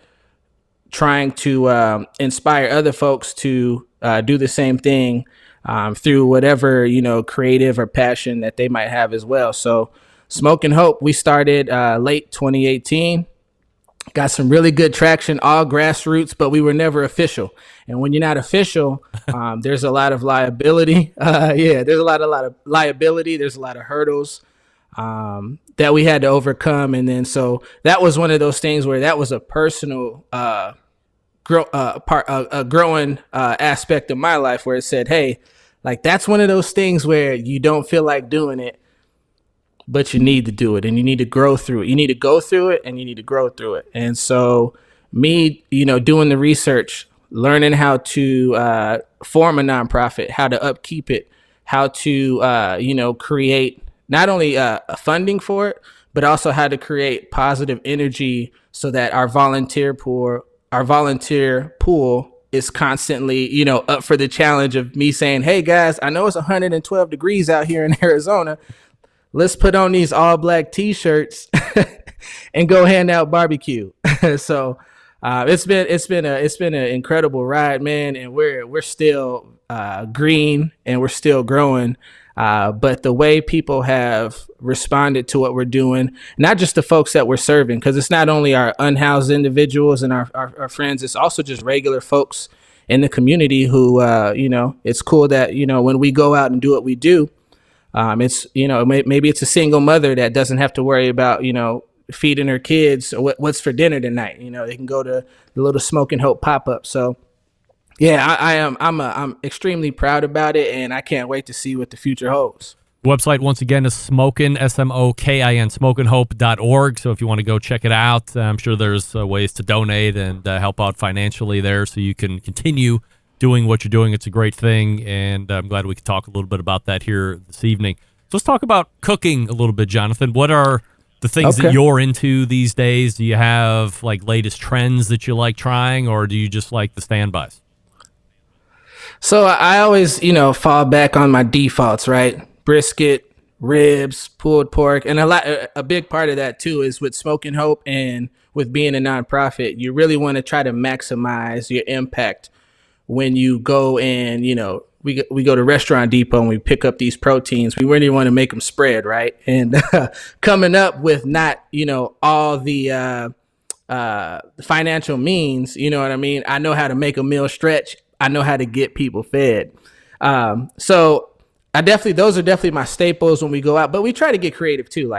trying to inspire other folks to do the same thing through whatever, creative or passion that they might have as well. So Smokin Hope, we started late 2018. Got some really good traction, all grassroots, but we were never official. And when you're not official, there's a lot of liability. There's a lot of liability. There's a lot of hurdles that we had to overcome. And then so that was one of those things where that was a personal growing aspect of my life, where it said, hey, that's one of those things where you don't feel like doing it, but you need to do it, and you need to grow through it. You need to go through it, and you need to grow through it. And so me, doing the research, learning how to form a nonprofit, how to upkeep it, how to, create not only a funding for it, but also how to create positive energy so that our volunteer pool is constantly, up for the challenge of me saying, hey guys, I know it's 112 degrees out here in Arizona. Let's put on these all black t-shirts and go hand out barbecue. So it's been an incredible ride, man. And we're still green and we're still growing. But the way people have responded to what we're doing, not just the folks that we're serving, because it's not only our unhoused individuals and our friends, it's also just regular folks in the community who, it's cool that, when we go out and do what we do, it's, maybe it's a single mother that doesn't have to worry about, feeding her kids or what's for dinner tonight. They can go to the little Smokin Hope pop-up. So yeah, I'm extremely proud about it, and I can't wait to see what the future holds. Website, once again, is Smokin, SMOKIN, smokinhope.org. So if you want to go check it out, I'm sure there's ways to donate and help out financially there so you can continue doing what you're doing. It's a great thing, and I'm glad we could talk a little bit about that here this evening. So let's talk about cooking a little bit, Jonathan. What are the things that you're into these days? Do you have latest trends that you like trying, or do you just like the standbys? So I always, fall back on my defaults, right? Brisket, ribs, pulled pork, and a big part of that too is with Smokin Hope and with being a nonprofit. You really want to try to maximize your impact when you go and, we go to Restaurant Depot and we pick up these proteins. We really want to make them spread, right? And coming up with not, all the financial means, you know what I mean? I know how to make a meal stretch. I know how to get people fed. So those are definitely my staples when we go out, but we try to get creative too.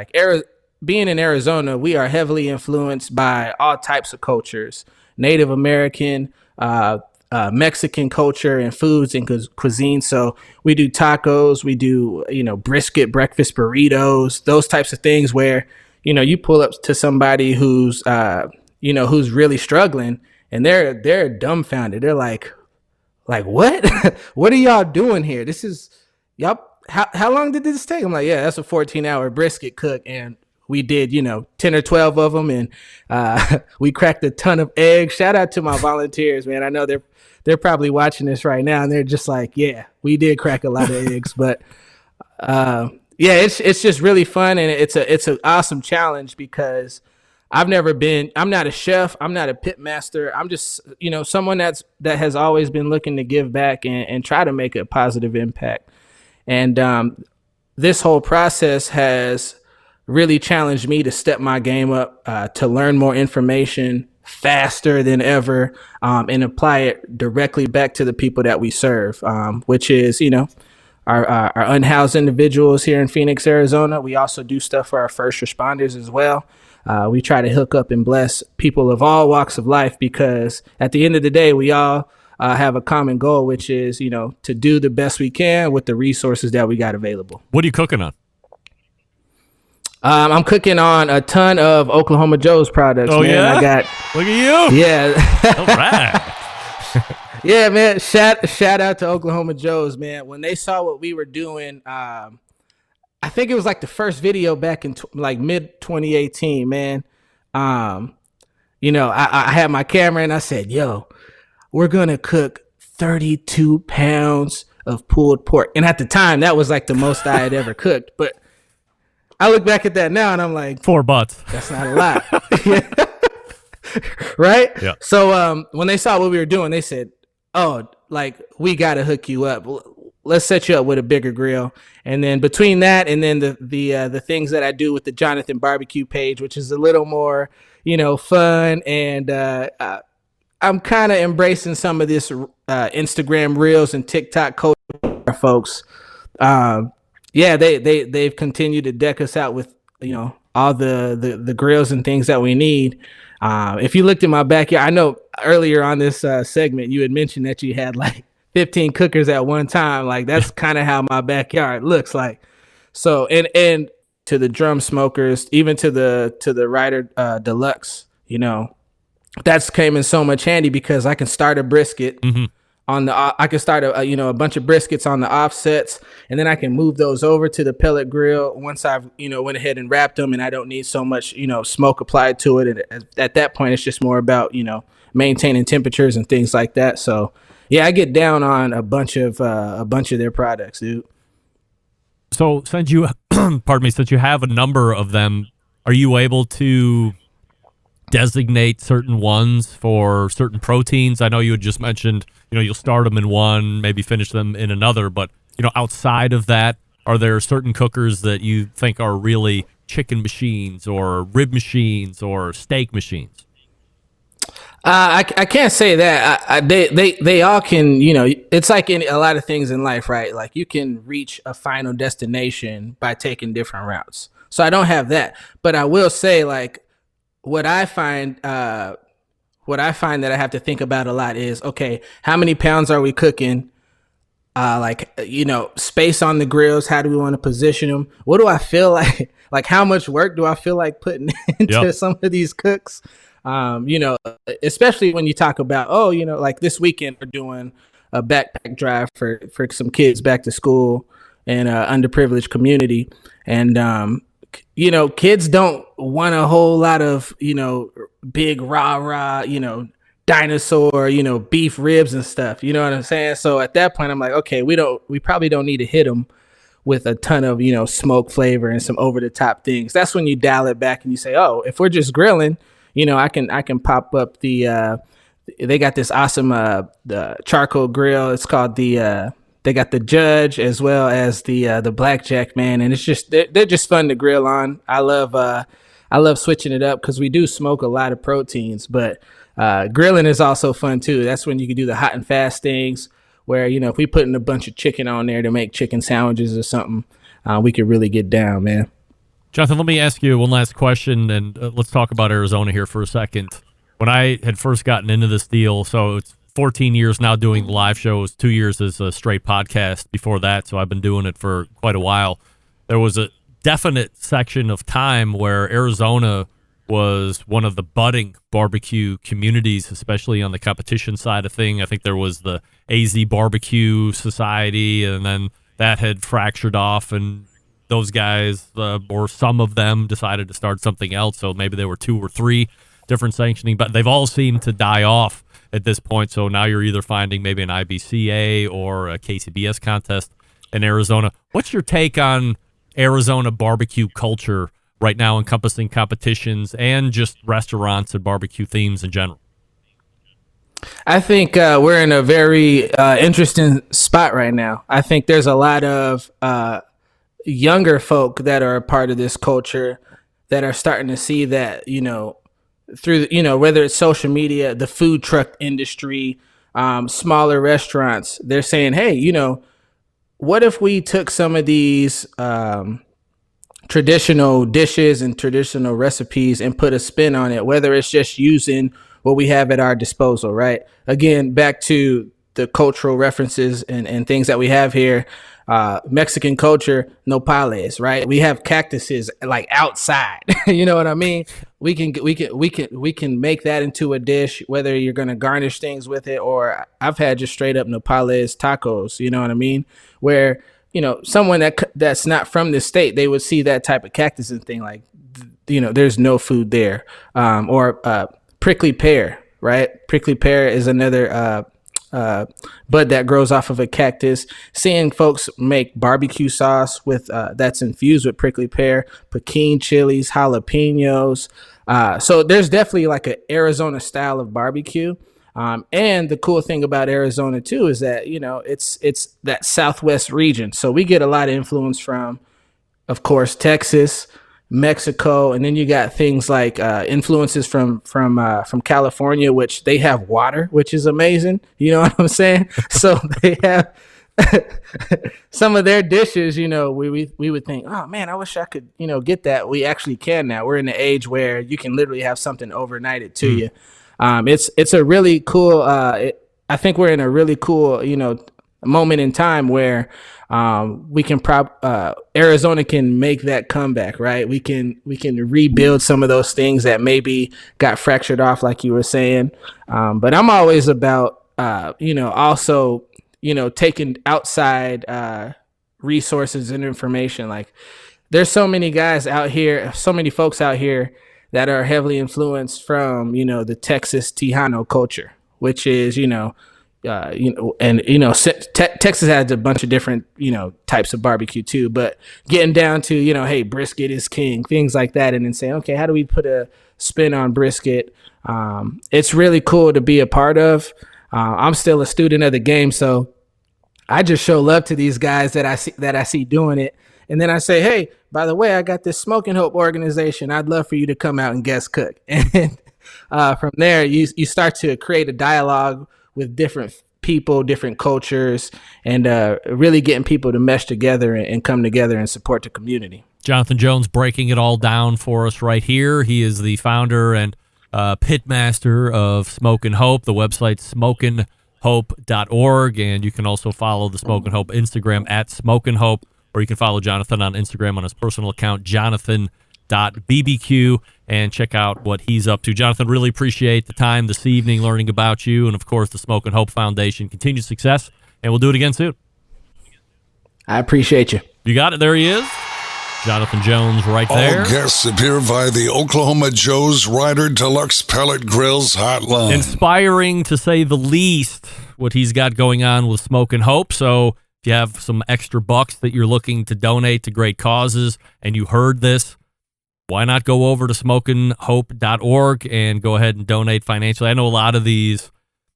Being in Arizona, we are heavily influenced by all types of cultures, Native American, Mexican culture and foods and cuisine. So we do tacos, we do, brisket, breakfast burritos, those types of things where, you pull up to somebody who's, who's really struggling, and they're dumbfounded. They're like, what? What are y'all doing here? This is, y'all, how long did this take? I'm like, yeah, that's a 14-hour brisket cook, and we did 10 or 12 of them, and we cracked a ton of eggs. Shout out to my volunteers, man. I know they're probably watching this right now, and they're just like, yeah, we did crack a lot of eggs, but yeah, it's just really fun, and it's an awesome challenge because I'm not a chef, I'm not a pit master. I'm just someone that has always been looking to give back and try to make a positive impact. And this whole process has really challenged me to step my game up, to learn more information faster than ever, and apply it directly back to the people that we serve, which is, our unhoused individuals here in Phoenix, Arizona. We also do stuff for our first responders as well. We try to hook up and bless people of all walks of life because at the end of the day, we all have a common goal, which is, to do the best we can with the resources that we got available. What are you cooking on? I'm cooking on a ton of Oklahoma Joe's products. Oh, man. yeah? Look at you. Yeah. All right. Yeah, man. Shout out to Oklahoma Joe's, man. When they saw what we were doing, I think it was like the first video back in mid 2018, man. I had my camera and I said, yo, we're going to cook 32 pounds of pulled pork. And at the time, that was like the most I had ever cooked. But I look back at that now and I'm like, 4 butts. That's not a lot. Right? Yeah. So when they saw what we were doing, they said, oh, like, we got to hook you up. Let's set you up with a bigger grill. And then between that and then the things that I do with the Jonathan Barbecue page, which is a little more, fun. And I'm kind of embracing some of this Instagram Reels and TikTok culture, folks. Yeah, they've continued to deck us out with, all the grills and things that we need. If you looked in my backyard, I know earlier on this segment, you had mentioned that you had like 15 cookers at one time. Like that's kind of how my backyard looks like. So, and to the drum smokers, even to the Ryder Deluxe, that's came in so much handy because I can start a brisket on the, I can start a bunch of briskets on the offsets, and then I can move those over to the pellet grill once I've, went ahead and wrapped them and I don't need so much, smoke applied to it. And at that point, it's just more about, maintaining temperatures and things like that. So yeah, I get down on a bunch of their products, dude. So since you, since you have a number of them, are you able to designate certain ones for certain proteins? I know you had just mentioned, you'll start them in one, maybe finish them in another, but, outside of that, are there certain cookers that you think are really chicken machines or rib machines or steak machines? I can't say that. They all can, it's like in a lot of things in life, right? Like you can reach a final destination by taking different routes. So I don't have that, but I will say like what I find that I have to think about a lot is, okay, how many pounds are we cooking? Space on the grills. How do we want to position them? What do I feel like? Like how much work do I feel like putting into some of these cooks? Especially when you talk about, like this weekend we're doing a backpack drive for some kids back to school in an underprivileged community. And, kids don't want a whole lot of, big rah, dinosaur, beef ribs and stuff. You know what I'm saying? So at that point, I'm like, okay, we probably don't need to hit them with a ton of, smoke flavor and some over the top things. That's when you dial it back and you say, oh, if we're just grilling, I can pop up they got this awesome the charcoal grill. It's called they got the Judge as well as the Blackjack, man, and it's just they're just fun to grill on. I love switching it up because we do smoke a lot of proteins, but grilling is also fun too. That's when you can do the hot and fast things where if we put in a bunch of chicken on there to make chicken sandwiches or something, we could really get down, man. Jonathan, let me ask you one last question, and let's talk about Arizona here for a second. When I had first gotten into this deal, so it's 14 years now doing live shows, 2 years as a straight podcast before that, so I've been doing it for quite a while. There was a definite section of time where Arizona was one of the budding barbecue communities, especially on the competition side of thing. I think there was the AZ Barbecue Society, and then that had fractured off, and those guys, or some of them, decided to start something else. So maybe there were 2 or 3 different sanctioning, but they've all seemed to die off at this point. So now you're either finding maybe an IBCA or a KCBS contest in Arizona. What's your take on Arizona barbecue culture right now, encompassing competitions and just restaurants and barbecue themes in general? I think we're in a very interesting spot right now. I think there's a lot of younger folk that are a part of this culture that are starting to see that, through, whether it's social media, the food truck industry, smaller restaurants, they're saying, hey, what if we took some of these traditional dishes and traditional recipes and put a spin on it, whether it's just using what we have at our disposal, right? Again, back to the cultural references and things that we have here. Mexican culture, nopales, right? We have cactuses like outside. You know what I mean? We can make that into a dish, whether you're going to garnish things with it, or I've had just straight up nopales tacos. You know what I mean? Where, someone that's not from the state, they would see that type of cactus and think like, there's no food there. Or prickly pear, right? Prickly pear is another bud that grows off of a cactus. Seeing folks make barbecue sauce with that's infused with prickly pear, Pekin chilies, jalapenos. So there's definitely like an Arizona style of barbecue. And the cool thing about Arizona too is that, it's that Southwest region. So we get a lot of influence from, of course, Texas, Mexico, and then you got things like influences from California, which they have water, which is amazing. You know what I'm saying? So they have some of their dishes. We would think, oh man, I wish I could get that. We actually can now. We're in the age where you can literally have something overnighted to you. It's a really cool. I think we're in a really cool moment in time where we can Arizona can make that comeback, right? We can rebuild some of those things that maybe got fractured off, like you were saying. But I'm always about also taking outside resources and information. Like there's so many guys out here, so many folks out here that are heavily influenced from the Texas Tejano culture, which is Texas has a bunch of different, types of barbecue too, but getting down to, hey, brisket is king, things like that. And then saying, okay, how do we put a spin on brisket? It's really cool to be a part of. I'm still a student of the game. So I just show love to these guys that I see doing it. And then I say, hey, by the way, I got this Smokin Hope organization. I'd love for you to come out and guest cook. And from there, you start to create a dialogue with different people, different cultures, and really getting people to mesh together and come together and support the community. Jonathan Jones breaking it all down for us right here. He is the founder and pitmaster of Smokin Hope. The website smokinhope.org, and you can also follow the Smokin Hope Instagram at Smokin Hope, or you can follow Jonathan on Instagram on his personal account, jonathan.bbq, and check out what he's up to. Jonathan, really appreciate the time this evening learning about you, and of course the Smokin Hope Foundation. Continued success, and we'll do it again soon. I appreciate you. You got it. There he is. Jonathan Jones right there. All guests appear via the Oklahoma Joe's Rider Deluxe Pellet Grills hotline. Inspiring, to say the least, what he's got going on with Smokin Hope. So if you have some extra bucks that you're looking to donate to great causes and you heard this, why not go over to smokinhope.org and go ahead and donate financially? I know a lot of these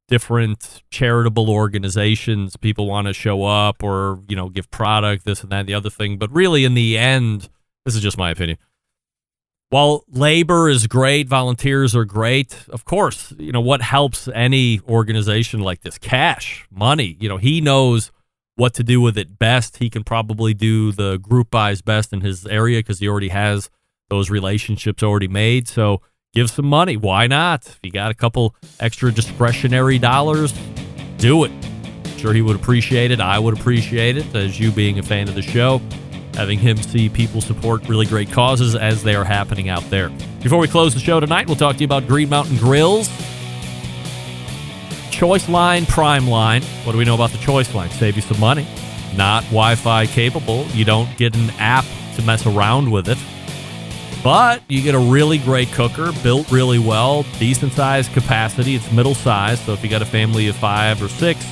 different charitable organizations, people want to show up or, give product, this and that and the other thing. But really, in the end, this is just my opinion. While labor is great, volunteers are great, of course, what helps any organization like this? Cash, money. He knows what to do with it best. He can probably do the group buys best in his area because he already has those relationships already made. So give some money. Why not? If you got a couple extra discretionary dollars, do it. I'm sure he would appreciate it. I would appreciate it, as you being a fan of the show, having him see people support really great causes as they are happening out there. Before we close the show tonight, we'll talk to you about Green Mountain Grills. Choice line, prime line. What do we know about the choice line? Save you some money. not Wi-Fi capable. You don't get an app to mess around with it. But you get a really great cooker, built really well, decent size capacity. It's middle size, so if you got a family of 5 or 6,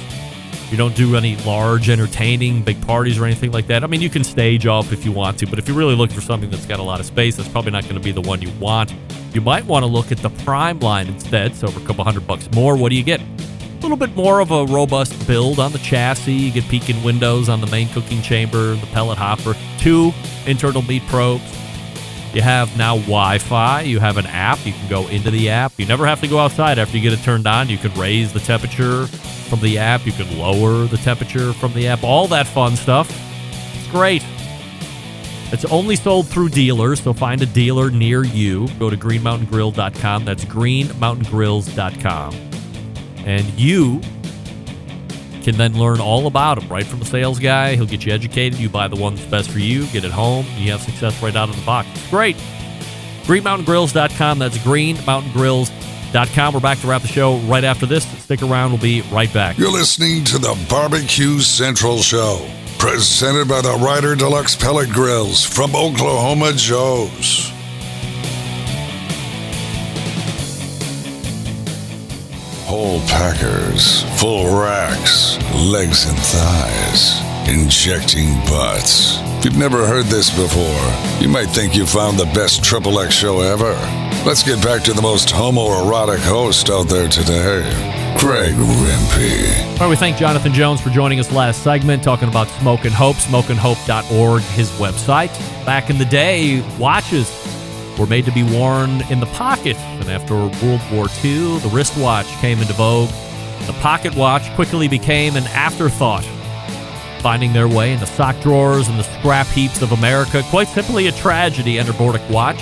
you don't do any large entertaining, big parties or anything like that. I mean, you can stage up if you want to, but if you really look for something that's got a lot of space, that's probably not going to be the one you want. You might want to look at the Prime line instead, so for a couple $100 more. What do you get? A little bit more of a robust build on the chassis. You get peeking windows on the main cooking chamber, the pellet hopper, 2 internal meat probes. You have now Wi-Fi. You have an app. You can go into the app. You never have to go outside after you get it turned on. You can raise the temperature from the app. You can lower the temperature from the app. All that fun stuff. It's great. It's only sold through dealers, so find a dealer near you. Go to greenmountaingrill.com. That's greenmountaingrills.com. And you can then learn all about them right from the sales guy. He'll get you educated. You buy the one that's best for you, get it home, and you have success right out of the box. It's great. greenmountaingrills.com. That's greenmountaingrills.com. We're back to wrap the show right after this. Stick around. We'll be right back. You're listening to the Barbecue Central Show, presented by the Ryder Deluxe Pellet Grills from Oklahoma Joe's. Whole packers, full racks, legs and thighs, injecting butts. If you've never heard this before, you might think you found the best XXX show ever. Let's get back to the most homoerotic host out there today, Greg Rempe. All right, we thank Jonathan Jones for joining us last segment, talking about Smokin Hope, smokinhope.org, his website. Back in the day, watches were made to be worn in the pocket, and after World War II, the wristwatch came into vogue. The pocket watch quickly became an afterthought, finding their way into sock drawers and the scrap heaps of America. Quite simply a tragedy. Enter Vortic Watch,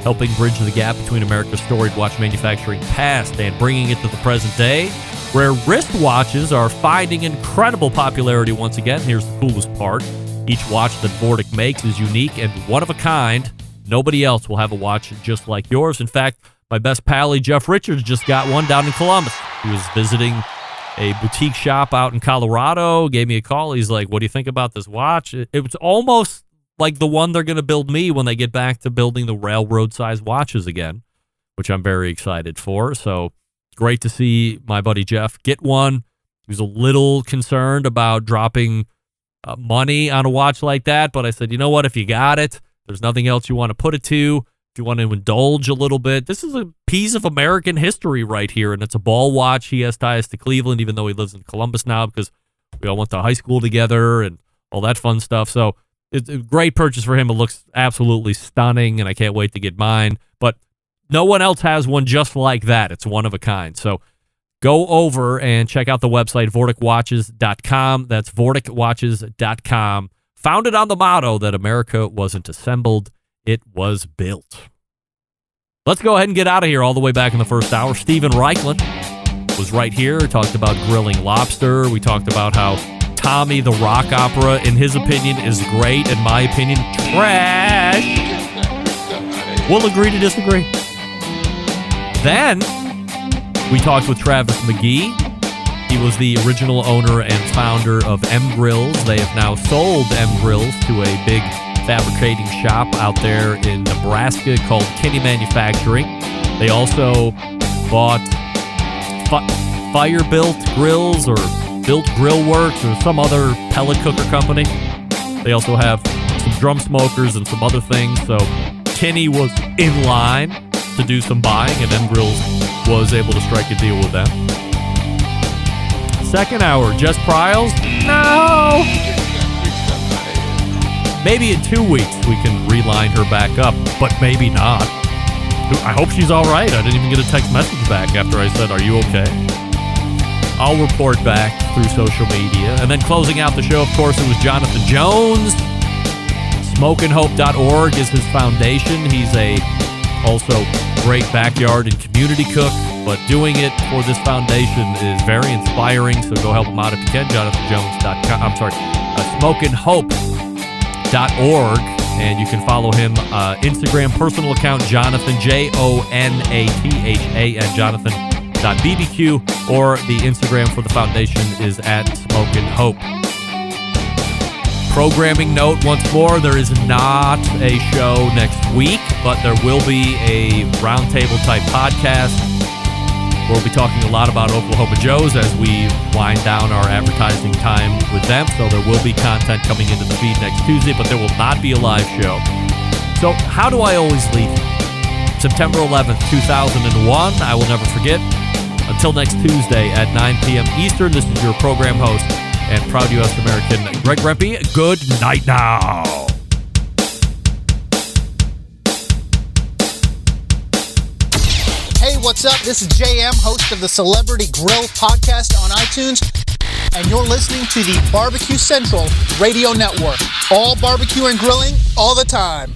helping bridge the gap between America's storied watch manufacturing past and bringing it to the present day, where wristwatches are finding incredible popularity once again. Here's the coolest part. Each watch that Vortic makes is unique and one of a kind. Nobody else will have a watch just like yours. In fact, my best pally, Jeff Richards, just got one down in Columbus. He was visiting a boutique shop out in Colorado, gave me a call. He's like, what do you think about this watch? It was almost like the one they're going to build me when they get back to building the railroad-sized watches again, which I'm very excited for. So great to see my buddy Jeff get one. He was a little concerned about dropping money on a watch like that, but I said, you know what, if you got it, there's nothing else you want to put it to. If you want to indulge a little bit, this is a piece of American history right here, and it's a ball watch. He has ties to Cleveland, even though he lives in Columbus now, because we all went to high school together and all that fun stuff. So it's a great purchase for him. It looks absolutely stunning, and I can't wait to get mine. But no one else has one just like that. It's one of a kind. So go over and check out the website, VorticWatches.com. That's VorticWatches.com. Founded on the motto that America wasn't assembled, it was built. Let's go ahead and get out of here all the way back in the first hour. Steven Reichland was right here, talked about grilling lobster. We talked about how Tommy the Rock Opera, in his opinion, is great. In my opinion, trash. We'll agree to disagree. Then we talked with Travis McGee. He was the original owner and founder of M Grills. They have now sold M Grills to a big fabricating shop out there in Nebraska called Kinney Manufacturing. They also bought Fire-Built Grills or Built Grill Works or some other pellet cooker company. They also have some drum smokers and some other things. So Kinney was in line to do some buying, and M Grills was able to strike a deal with them. Second hour, Jess Pryles? No! Maybe in 2 weeks we can reline her back up, but maybe not. I hope she's all right. I didn't even get a text message back after I said, are you okay? I'll report back through social media. And then closing out the show, of course, it was Jonathan Jones. Smokinhope.org is his foundation. He's a also great backyard and community cook, but doing it for this foundation is very inspiring, so go help him out if you can. JonathanJones.com. I'm sorry, SmokinHope.org, and you can follow him Instagram personal account Jonathan JONATHA and Jonathan.bbq, or the Instagram for the foundation is at Smokin Hope. Programming note once more, there is not a show next week, but there will be a roundtable type podcast. We'll be talking a lot about Oklahoma Joe's as we wind down our advertising time with them. So there will be content coming into the feed next Tuesday, but there will not be a live show. So how do I always leave? September 11th, 2001. I will never forget. Until next Tuesday at 9 p.m. Eastern, this is your program host and proud U.S. American Greg Rempe. Good night now. Hey, what's up? This is JM, host of the Celebrity Grill podcast on iTunes, and you're listening to the Barbecue Central Radio Network. All barbecue and grilling, all the time.